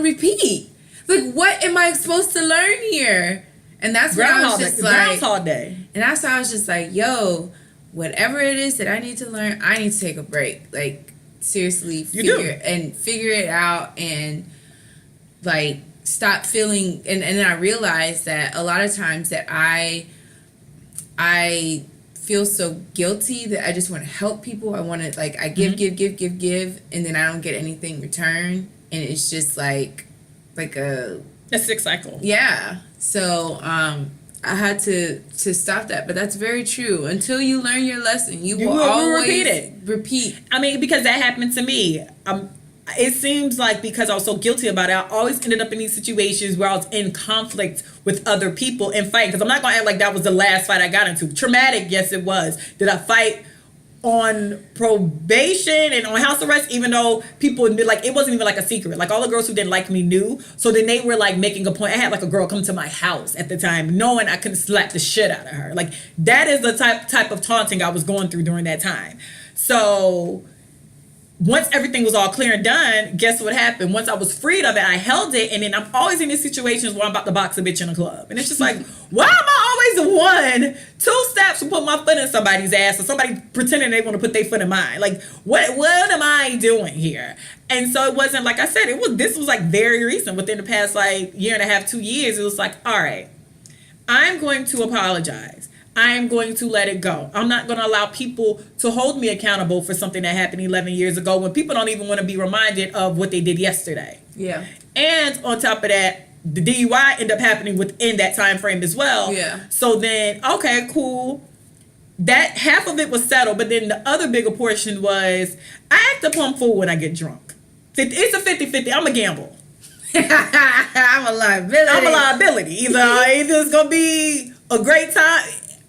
[SPEAKER 3] repeat.
[SPEAKER 4] Like, what am I supposed to learn here? And that's when I was just like,
[SPEAKER 3] Groundhog Day.
[SPEAKER 4] And that's why I was just like, yo, whatever it is that I need to learn, I need to take a break. Like, seriously, figure it out and like stop feeling. And then I realized that a lot of times that I feel so guilty that I just want to help people. I want to like I give, and then I don't get anything in return, and it's just like a
[SPEAKER 3] sick cycle.
[SPEAKER 4] Yeah. So I had to stop that, but that's very true. Until you learn your lesson, you will always repeat.
[SPEAKER 3] I mean, because that happened to me. it seems like because I was so guilty about it, I always ended up in these situations where I was in conflict with other people and fighting. Because I'm not going to act like that was the last fight I got into. Traumatic, yes, it was. Did I fight on probation and on house arrest, even though people admit, like, it wasn't even like a secret. Like, all the girls who didn't like me knew. So then they were like making a point. I had like a girl come to my house at the time knowing I couldn't slap the shit out of her. Like, that is the type of taunting I was going through during that time. So once everything was all clear and done, guess what happened? Once I was freed of it, I held it, and then I'm always in these situations where I'm about to box a bitch in a club. And it's just like, why am I always the one, 2 steps from putting my foot in somebody's ass or somebody pretending they want to put their foot in mine? Like, what am I doing here? And so it wasn't, like I said, this was like very recent. Within the past like year and a half, 2 years, it was like, all right, I'm going to apologize. I am going to let it go. I'm not going to allow people to hold me accountable for something that happened 11 years ago when people don't even want to be reminded of what they did yesterday.
[SPEAKER 5] Yeah.
[SPEAKER 3] And on top of that, the DUI ended up happening within that time frame as well.
[SPEAKER 5] Yeah.
[SPEAKER 3] So then, okay, cool. That half of it was settled, but then the other bigger portion was I act a plumb fool when I get drunk. It's a 50-50. I'm a gamble.
[SPEAKER 5] I'm a liability.
[SPEAKER 3] Either it's going to be a great time.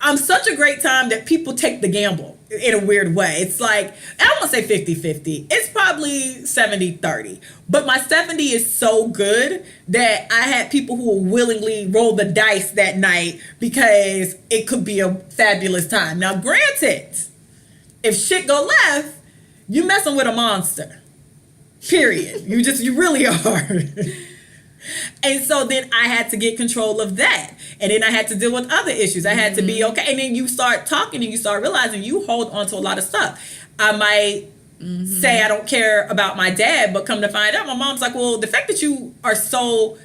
[SPEAKER 3] I'm such a great time that people take the gamble in a weird way. It's like, I don't want to say 50-50. It's probably 70-30. But my 70 is so good that I had people who will willingly roll the dice that night because it could be a fabulous time. Now, granted, if shit go left, you messing with a monster. Period. You really are. And so then I had to get control of that. And then I had to deal with other issues. I had to be okay. And then you start talking and you start realizing you hold on to a lot of stuff. I might say I don't care about my dad, but come to find out, my mom's like, well, the fact that you are so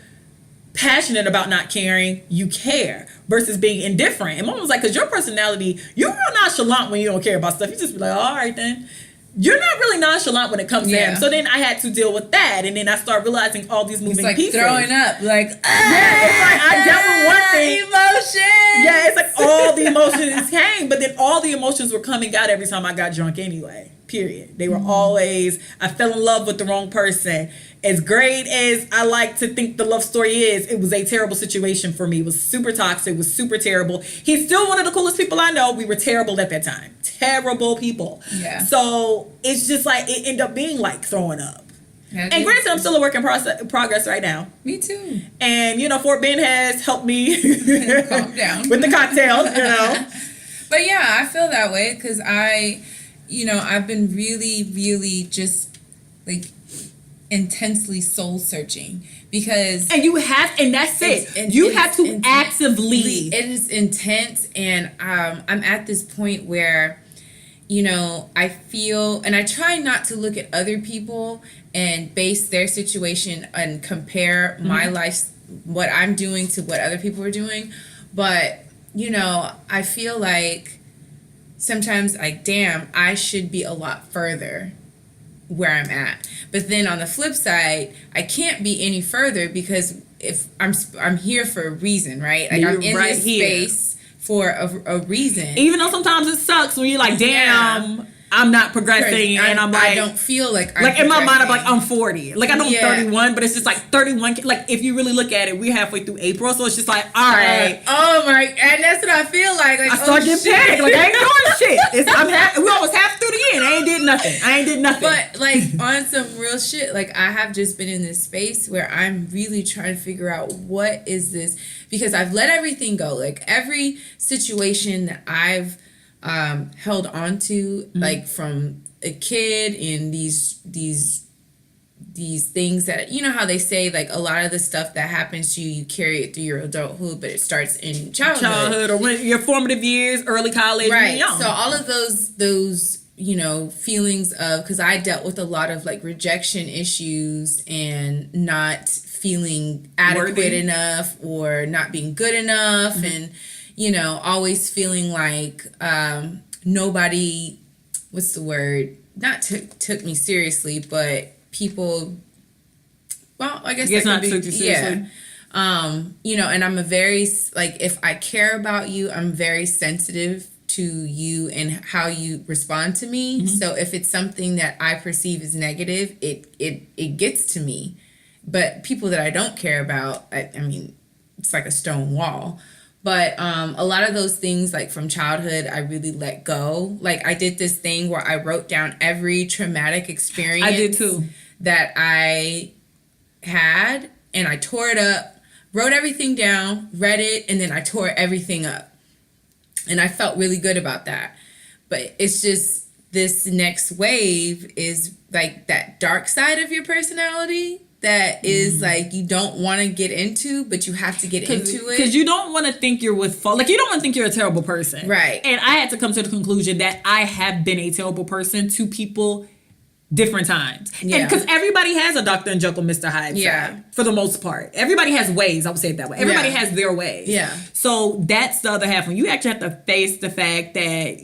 [SPEAKER 3] passionate about not caring, you care, versus being indifferent. And mom was like, because your personality, you're real nonchalant when you don't care about stuff. You just be like, all right then. You're not really nonchalant when it comes to him. So then I had to deal with that. And then I started realizing all these moving pieces.
[SPEAKER 4] It's like throwing up. Like,
[SPEAKER 3] yeah, it's like I dealt with one thing.
[SPEAKER 4] Emotions.
[SPEAKER 3] Yeah, it's like all the emotions came. But then all the emotions were coming out every time I got drunk anyway. Period. They were always, I fell in love with the wrong person. As great as I like to think the love story is, it was a terrible situation for me. It was super toxic. It was super terrible. He's still one of the coolest people I know. We were terrible at that time. Terrible people.
[SPEAKER 4] Yeah.
[SPEAKER 3] So it's just like, it ended up being like throwing up.
[SPEAKER 4] Yeah,
[SPEAKER 3] and granted, I'm still a work in progress right now.
[SPEAKER 4] Me too.
[SPEAKER 3] And, Fort Bend has helped me
[SPEAKER 4] calm down
[SPEAKER 3] with the cocktails,
[SPEAKER 4] But yeah, I feel that way because I've been really, really just like intensely soul searching because
[SPEAKER 3] and that's it. You have to actively.
[SPEAKER 5] It is intense, and I'm at this point where I feel, and I try not to look at other people and base their situation and compare my life, what I'm doing to what other people are doing, but I feel like sometimes damn, I should be a lot further where I'm at. But then on the flip side, I can't be any further because if I'm here for a reason, right? Like, I'm in
[SPEAKER 3] right
[SPEAKER 5] this
[SPEAKER 3] here.
[SPEAKER 5] space for a reason.
[SPEAKER 3] Even though sometimes it sucks when you're like, damn, I'm not progressing, and I'm like,
[SPEAKER 5] I don't feel like I'm
[SPEAKER 3] in my mind I'm like,
[SPEAKER 5] progressing.
[SPEAKER 3] I'm 40. Like, I know I'm 31, but it's just like 31. Like, if you really look at it, we're halfway through April, so it's just like, all right.
[SPEAKER 5] Oh my, and that's what I feel like.
[SPEAKER 3] I start getting panicked. Like, I ain't doing shit. We almost half through the year, and I ain't did nothing.
[SPEAKER 5] But like, on some real shit, like, I have just been in this space where I'm really trying to figure out what is this, because I've let everything go. Like, every situation that I've held on to, like, from a kid, and these things that, how they say, like, a lot of the stuff that happens to you carry it through your adulthood, but it starts in childhood
[SPEAKER 3] or when your formative years, early college,
[SPEAKER 5] right?
[SPEAKER 3] young.
[SPEAKER 5] So all of those feelings of, because I dealt with a lot of like rejection issues and not feeling adequate enough or not being good enough, and always feeling like nobody, what's the word, not took me seriously, but people, well, I guess
[SPEAKER 3] not took you seriously.
[SPEAKER 5] Yeah. And I'm a very, like, if I care about you, I'm very sensitive to you and how you respond to me. So if it's something that I perceive as negative, it gets to me. But people that I don't care about, I mean, it's like a stone wall. But a lot of those things, like from childhood, I really let go. Like I did this thing where I wrote down every traumatic experience
[SPEAKER 3] I did too.
[SPEAKER 5] that I had, and I tore it up, wrote everything down, read it, and then I tore everything up. And I felt really good about that. But it's just this next wave is like that dark side of your personality that is like you don't want to get into, but you have to get into it.
[SPEAKER 3] Because you don't want to think you're with fault. Like, you don't want to think you're a terrible person.
[SPEAKER 5] Right.
[SPEAKER 3] And I had to come to the conclusion that I have been a terrible person to people different times.
[SPEAKER 5] Yeah.
[SPEAKER 3] And because everybody has a Dr. and Jekyll, Mr. Hyde side, for the most part. Everybody has ways. I would say it that way. Everybody has their ways.
[SPEAKER 5] Yeah.
[SPEAKER 3] So that's the other half. When you actually have to face the fact that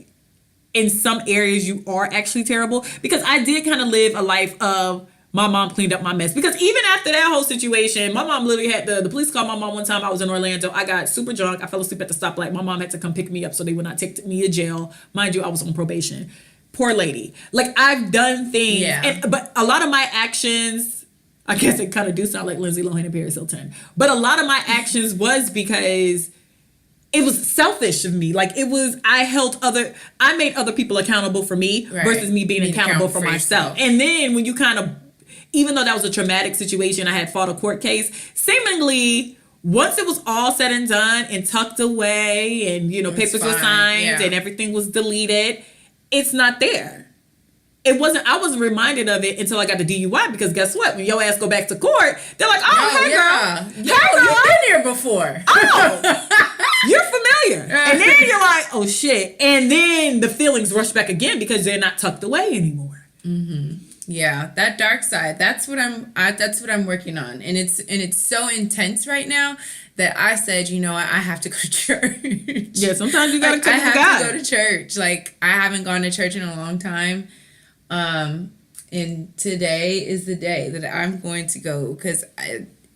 [SPEAKER 3] in some areas you are actually terrible. Because I did kind of live a life of my mom cleaned up my mess. Because even after that whole situation, my mom literally had the police called my mom one time. I was in Orlando. I got super drunk. I fell asleep at the stoplight. My mom had to come pick me up so they would not take me to jail. Mind you, I was on probation. Poor lady. Like, I've done things.
[SPEAKER 5] Yeah.
[SPEAKER 3] But a lot of my actions, I guess it kind of do sound like Lindsay Lohan and Paris Hilton. But a lot of my actions was because it was selfish of me. Like, it was, I made other people accountable for me versus me being accountable for myself. And then when you kind of, even though that was a traumatic situation, I had fought a court case, seemingly once it was all said and done and tucked away and, papers were signed and everything was deleted, it's not there. I wasn't reminded of it until I got the DUI, because guess what? When your ass go back to court, they're like, hey girl,
[SPEAKER 5] you've been here before.
[SPEAKER 3] Oh, you're familiar. And then you're like, oh shit. And then the feelings rush back again because they're not tucked away anymore.
[SPEAKER 5] Yeah, that dark side. That's what I'm working on, and it's so intense right now that I said, I have to go to church.
[SPEAKER 3] Yeah, sometimes you gotta
[SPEAKER 5] I have to go to church. Like, I haven't gone to church in a long time, and today is the day that I'm going to go, because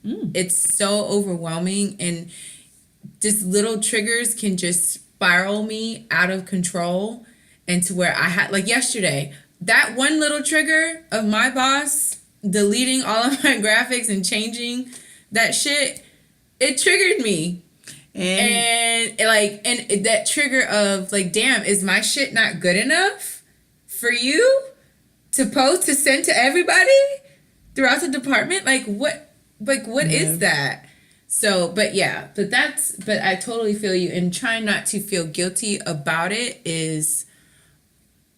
[SPEAKER 5] it's so overwhelming, and just little triggers can just spiral me out of control, and to where I had, like yesterday, that one little trigger of my boss deleting all of my graphics and changing that shit, it triggered me. And that trigger of like, damn, is my shit not good enough for you to post to send to everybody throughout the department? Like what is that? So, but I totally feel you, and trying not to feel guilty about it is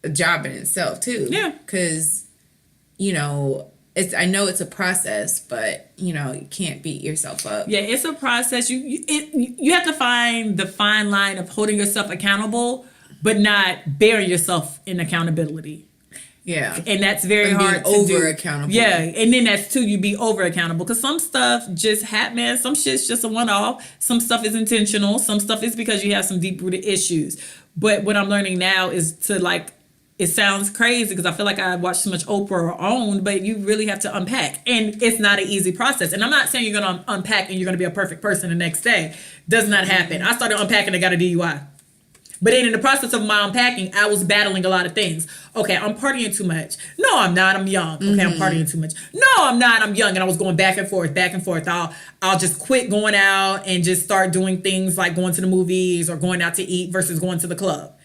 [SPEAKER 5] a job in itself too. Yeah. Because, I know it's a process, but you can't beat yourself up. Yeah, it's a process. You have to find the fine line of holding yourself accountable, but not burying yourself in accountability. Yeah. And that's very hard to do. Over accountable. Yeah. And then that's too, you be over accountable. Because some stuff just happens. Some shit's just a one-off. Some stuff is intentional. Some stuff is because you have some deep-rooted issues. But what I'm learning now is to it sounds crazy because I feel like I watched too much Oprah or OWN, but you really have to unpack. And it's not an easy process. And I'm not saying you're going to unpack and you're going to be a perfect person the next day. Does not happen. I started unpacking and got a DUI. But then in the process of my unpacking, I was battling a lot of things. Okay, I'm partying too much. No, I'm not. I'm young. Okay, I'm partying too much. No, I'm not. I'm young. And I was going back and forth. I'll just quit going out and just start doing things like going to the movies or going out to eat versus going to the club.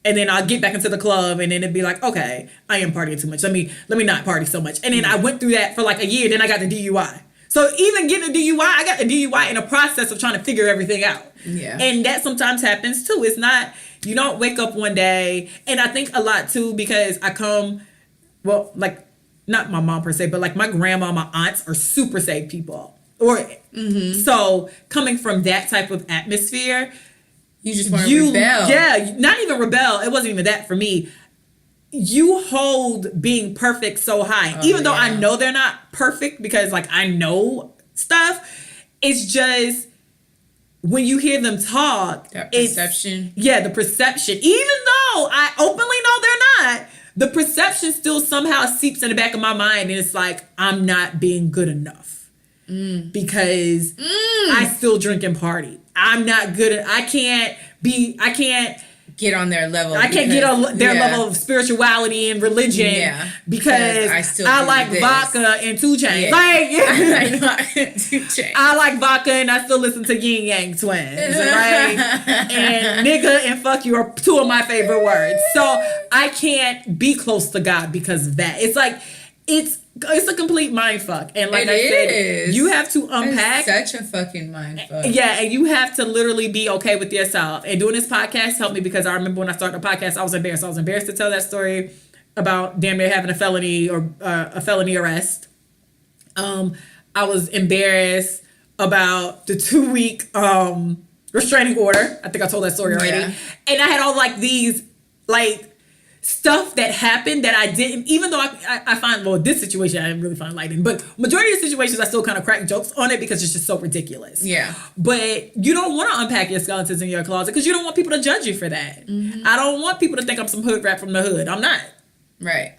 [SPEAKER 5] And then I'll get back into the club and then it'd be like, okay, I am partying too much. Let me not party so much. And then I went through that for like a year. Then I got the DUI. So even getting a DUI, I got the DUI in a process of trying to figure everything out. Yeah. And that sometimes happens too. It's not, you don't wake up one day. And I think a lot too, because not my mom per se, but like my grandma, my aunts are super saved people. So coming from that type of atmosphere, you just want to rebel. Yeah, not even rebel. It wasn't even that for me. You hold being perfect so high. Even though I know they're not perfect because like I know stuff, it's just when you hear them talk. That perception. The perception. Even though I openly know they're not, the perception still somehow seeps in the back of my mind and it's like, I'm not being good enough. Because I still drink and party. I'm not good at, I can't get on their level.
[SPEAKER 3] I can't get on their level of spirituality and religion because I like vodka and 2 Chainz. I like vodka and I still listen to Yin Yang Twins, right? And nigga and fuck you are 2 of my favorite words. So I can't be close to God because of that. It's like, it's a complete mind fuck. And like I said, you have to unpack.
[SPEAKER 5] It's such a fucking mind fuck.
[SPEAKER 3] Yeah, and you have to literally be okay with yourself. And doing this podcast helped me because I remember when I started the podcast, I was embarrassed. I was embarrassed to tell that story about damn near having a felony or a felony arrest. I was embarrassed about the 2-week restraining order. I think I told that story already. Yeah. And I had all like these like stuff that happened that I didn't, even though I find, well, this situation I didn't really find light in, but majority of the situations I still kind of crack jokes on it because it's just so ridiculous.
[SPEAKER 5] Yeah.
[SPEAKER 3] But you don't want to unpack your skeletons in your closet because you don't want people to judge you for that. Mm-hmm. I don't want people to think I'm some hood rat from the hood. I'm not.
[SPEAKER 5] Right.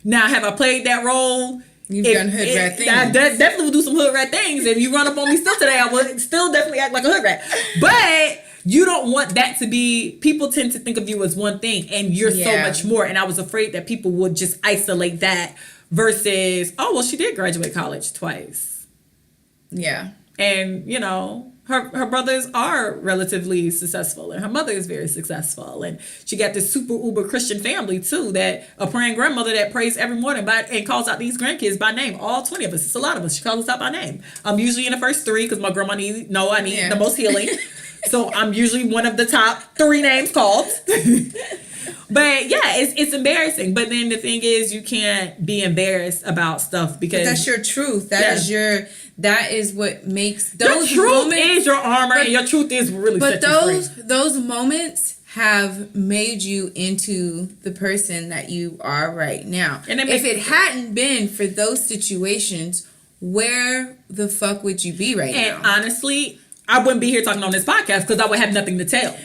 [SPEAKER 3] Now, have I played that role?
[SPEAKER 5] You've done hood rat things.
[SPEAKER 3] I definitely will do some hood rat things. If you run up on me still today, I will still definitely act like a hood rat. But you don't want that to be, people tend to think of you as one thing and you're so much more. And I was afraid that people would just isolate that versus, oh, well, she did graduate college twice.
[SPEAKER 5] Yeah.
[SPEAKER 3] And, you know, her brothers are relatively successful and her mother is very successful. And she got this super uber Christian family too, that a praying grandmother that prays every morning and calls out these grandkids by name. All 20 of us. It's a lot of us. She calls us out by name. I'm usually in the first 3 because my grandma I need the most healing. So I'm usually one of the top 3 names called. But yeah, it's embarrassing. But then the thing is, you can't be embarrassed about stuff because
[SPEAKER 5] but that's your truth. That is what makes those
[SPEAKER 3] your truth
[SPEAKER 5] moments,
[SPEAKER 3] is your armor, and your truth is really.
[SPEAKER 5] But those moments have made you into the person that you are right now. And if it hadn't been for those situations, where the fuck would you be right now?
[SPEAKER 3] And honestly, I wouldn't be here talking on this podcast because I would have nothing to tell.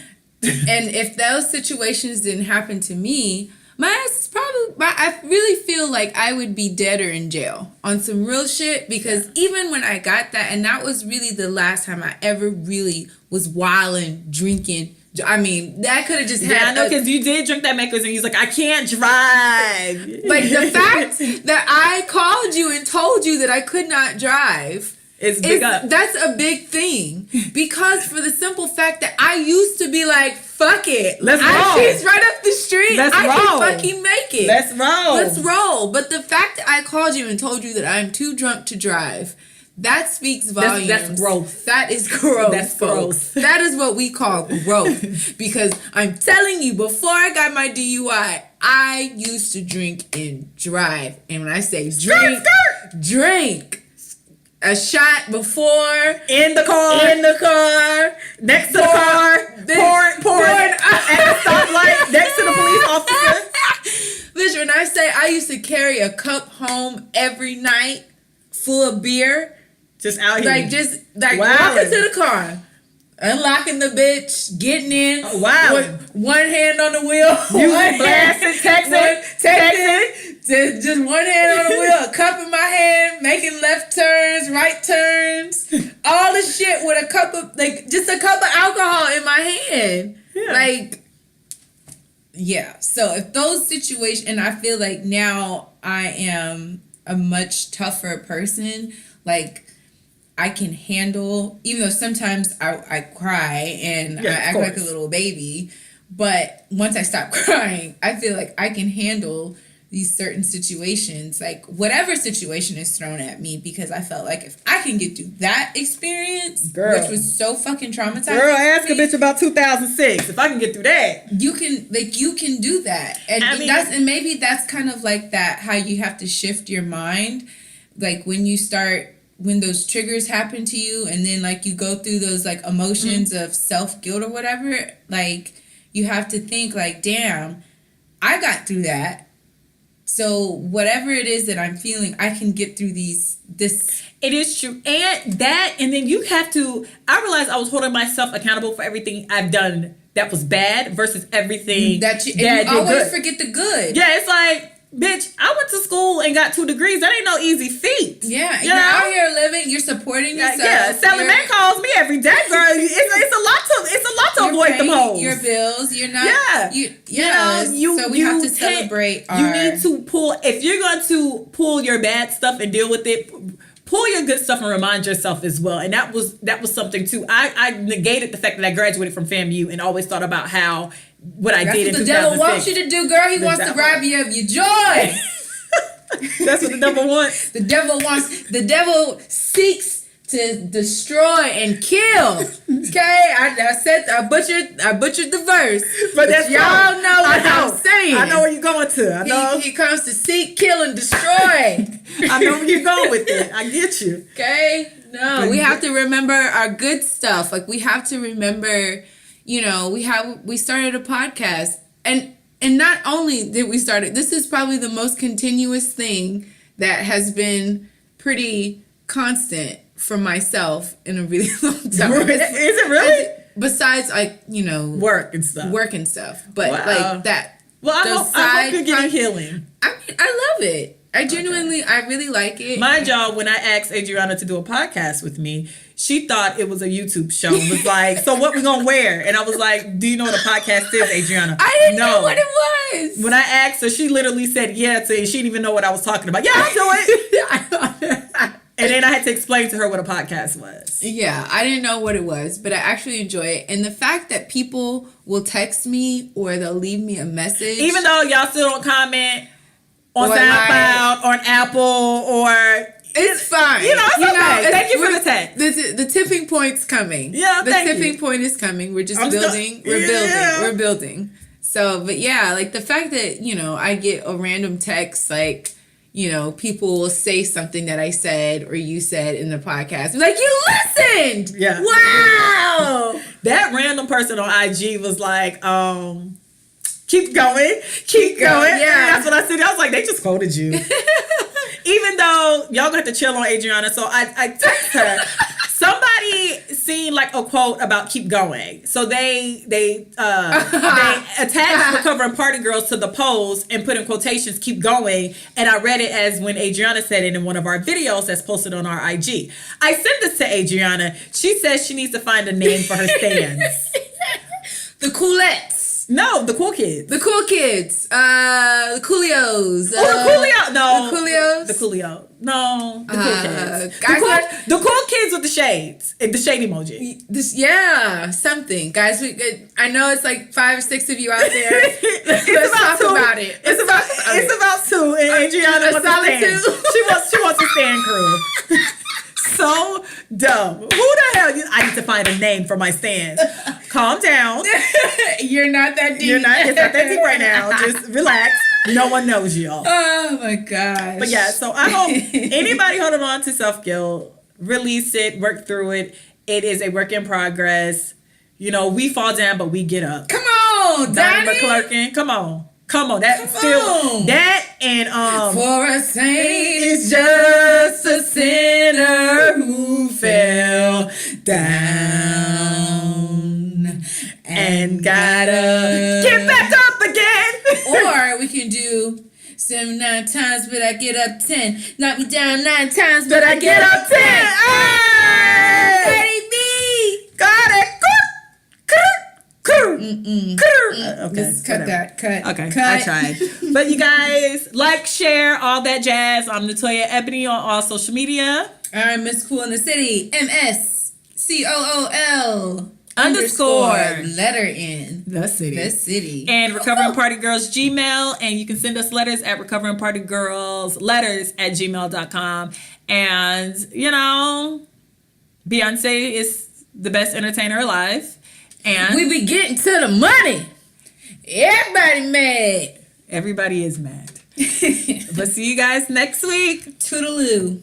[SPEAKER 5] And if those situations didn't happen to me, my ass is I really feel like I would be dead or in jail on some real shit because even when I got that, and that was really the last time I ever really was wilding, drinking. I mean, that could have just happened.
[SPEAKER 3] Yeah, I know, because you did drink that Makers and you was like, I can't drive.
[SPEAKER 5] Like the fact that I called you and told you that I could not drive. That's a big thing because for the simple fact that I used to be like, fuck it.
[SPEAKER 3] Let's roll.
[SPEAKER 5] She's right up the street.
[SPEAKER 3] Let's
[SPEAKER 5] I
[SPEAKER 3] roll.
[SPEAKER 5] can fucking make it. Let's roll. But the fact that I called you and told you that I'm too drunk to drive, that speaks volumes.
[SPEAKER 3] That's growth.
[SPEAKER 5] That is growth.
[SPEAKER 3] That's growth.
[SPEAKER 5] That is what we call growth. Because I'm telling you, before I got my DUI, I used to drink and drive. And when I say drink. A shot before
[SPEAKER 3] in the car next to the car pouring at the stoplight next to the police officer.
[SPEAKER 5] Listen, when I say I used to carry a cup home every night full of beer,
[SPEAKER 3] just out here,
[SPEAKER 5] walking to the car, unlocking the bitch, getting in, one hand on the wheel, texting. Just one hand on the wheel, a cup in my hand, making left turns, right turns, all the shit with a cup of alcohol in my hand. Yeah. So if those situations, and I feel like now I am a much tougher person, like I can handle, even though sometimes I cry and I act like a little baby, but once I stop crying, I feel like I can handle these certain situations, like whatever situation is thrown at me, because I felt like if I can get through that experience, which was so fucking traumatizing.
[SPEAKER 3] Girl, ask a bitch about 2006. If I can get through that,
[SPEAKER 5] you can do that, and maybe that's kind of like that how you have to shift your mind, like when those triggers happen to you, and then like you go through those like emotions of self-guilt or whatever, like you have to think like, damn, I got through that. So whatever it is that I'm feeling, I can get through this.
[SPEAKER 3] It is true. And then you have to, I realized I was holding myself accountable for everything I've done that was bad versus everything
[SPEAKER 5] you always forget the good.
[SPEAKER 3] Yeah, it's like, bitch, I went to school and got 2 degrees. That ain't no easy feat.
[SPEAKER 4] Yeah,
[SPEAKER 3] you
[SPEAKER 4] you're
[SPEAKER 3] know?
[SPEAKER 4] out here living. You're supporting yourself.
[SPEAKER 3] Yeah, Sally Mae calls me every day, girl. It's a lot to avoid them hoes.
[SPEAKER 4] Your bills. You're not.
[SPEAKER 3] Yeah.
[SPEAKER 4] So we have to celebrate.
[SPEAKER 3] You need to pull. If you're going to pull your bad stuff and deal with it, pull your good stuff and remind yourself as well. And that was something too. I negated the fact that I graduated from FAMU and always thought about how what I did in 2006.
[SPEAKER 4] That's what the devil wants you to do, girl. He wants to rob you of your joy.
[SPEAKER 3] That's what the devil wants.
[SPEAKER 4] The devil seeks to destroy and kill. Okay, I butchered the verse, but
[SPEAKER 3] that's
[SPEAKER 4] y'all know what I'm saying.
[SPEAKER 3] I know where you're going to. I know
[SPEAKER 4] he comes to seek, kill, and destroy.
[SPEAKER 3] I know where you're going with it. I get you.
[SPEAKER 5] Okay, no, we have to remember our good stuff. Like we have to remember, we started a podcast, and not only did we start it, this is probably the most continuous thing that has been pretty constant for myself in a really long time.
[SPEAKER 3] Is it really?
[SPEAKER 5] Besides,
[SPEAKER 3] work and stuff.
[SPEAKER 5] But like that.
[SPEAKER 3] Well, I hope you're getting healing.
[SPEAKER 5] I mean, I love it. I really like it.
[SPEAKER 3] Mind y'all, when I asked Adrianna to do a podcast with me, she thought it was a YouTube show. It was like, so what we gonna wear? And I was like, do you know what a podcast is, Adrianna?
[SPEAKER 5] I didn't know what it was.
[SPEAKER 3] When I asked her, she literally said yeah to it. She didn't even know what I was talking about. Yeah, I'll do it. And then I had to explain to her what a podcast was.
[SPEAKER 5] Yeah, I didn't know what it was, but I actually enjoy it. And the fact that people will text me or they'll leave me a message.
[SPEAKER 3] Even though y'all still don't comment on SoundCloud, on Apple, or...
[SPEAKER 5] It's fine.
[SPEAKER 3] It's okay. Thank you for the text.
[SPEAKER 5] The tipping point's coming.
[SPEAKER 3] Yeah,
[SPEAKER 5] the tipping point is coming. We're just building. We're building. So, but yeah, like the fact that, I get a random text, like, people will say something that I said or you said in the podcast. Like, you listened!
[SPEAKER 3] Yeah.
[SPEAKER 5] Wow!
[SPEAKER 3] That random person on IG was like, keep going. Yeah. That's what I said. I was like, they just quoted you. Even though y'all gonna have to chill on Adrianna. So I text her. Somebody seen like a quote about keep going. So they attached Recovering Party Girls to the post and put in quotations keep going. And I read it as when Adrianna said it in one of our videos that's posted on our IG. I sent this to Adrianna. She says she needs to find a name for her stands.
[SPEAKER 5] The Coolettes.
[SPEAKER 3] No, the cool kids.
[SPEAKER 5] The cool kids. The Coolios.
[SPEAKER 3] The Coolio. No.
[SPEAKER 5] The Coolios.
[SPEAKER 3] The Coolio. No. The cool kids. The cool kids with the shades. The shade emoji.
[SPEAKER 5] Something. Guys, I know it's like 5 or 6 of you out there.
[SPEAKER 3] Let's talk about it. It's about 2. And Adrianna wants to stand. She wants to stand crew. So dumb. Who the hell? I need to find a name for my stand. Calm down.
[SPEAKER 4] You're not that deep.
[SPEAKER 3] It's not that deep right now. Just relax. No one knows y'all.
[SPEAKER 4] Oh my gosh.
[SPEAKER 3] But yeah, so I hope anybody holding on to self-guilt, release it, work through it. It is a work in progress. We fall down, but we get up.
[SPEAKER 4] Come on,
[SPEAKER 3] Donnie McClurkin. Come on. That and
[SPEAKER 4] for a saint is just a sinner who fell down and gotta
[SPEAKER 3] get back up again.
[SPEAKER 4] Or we can do 7, 9 times, but I get up 10. Knock me down 9 times, but I get up 10.
[SPEAKER 3] Hey, me, got it. Okay,
[SPEAKER 4] let's cut that. Cut.
[SPEAKER 3] Okay,
[SPEAKER 4] cut.
[SPEAKER 3] I tried. But you guys, like, share, all that jazz. I'm Natoya Ebony on all social media.
[SPEAKER 4] I'm Miss Cool in the City. MSCOOL
[SPEAKER 3] _
[SPEAKER 4] letter N.
[SPEAKER 3] The city.
[SPEAKER 4] The city.
[SPEAKER 3] And Recovering Party Girls Gmail. And you can send us letters at recoveringpartygirlsletters@gmail.com. And, Beyonce is the best entertainer alive. And
[SPEAKER 4] we be getting to the money. Everybody mad.
[SPEAKER 3] Everybody is mad. But see you guys next week.
[SPEAKER 4] Toodaloo.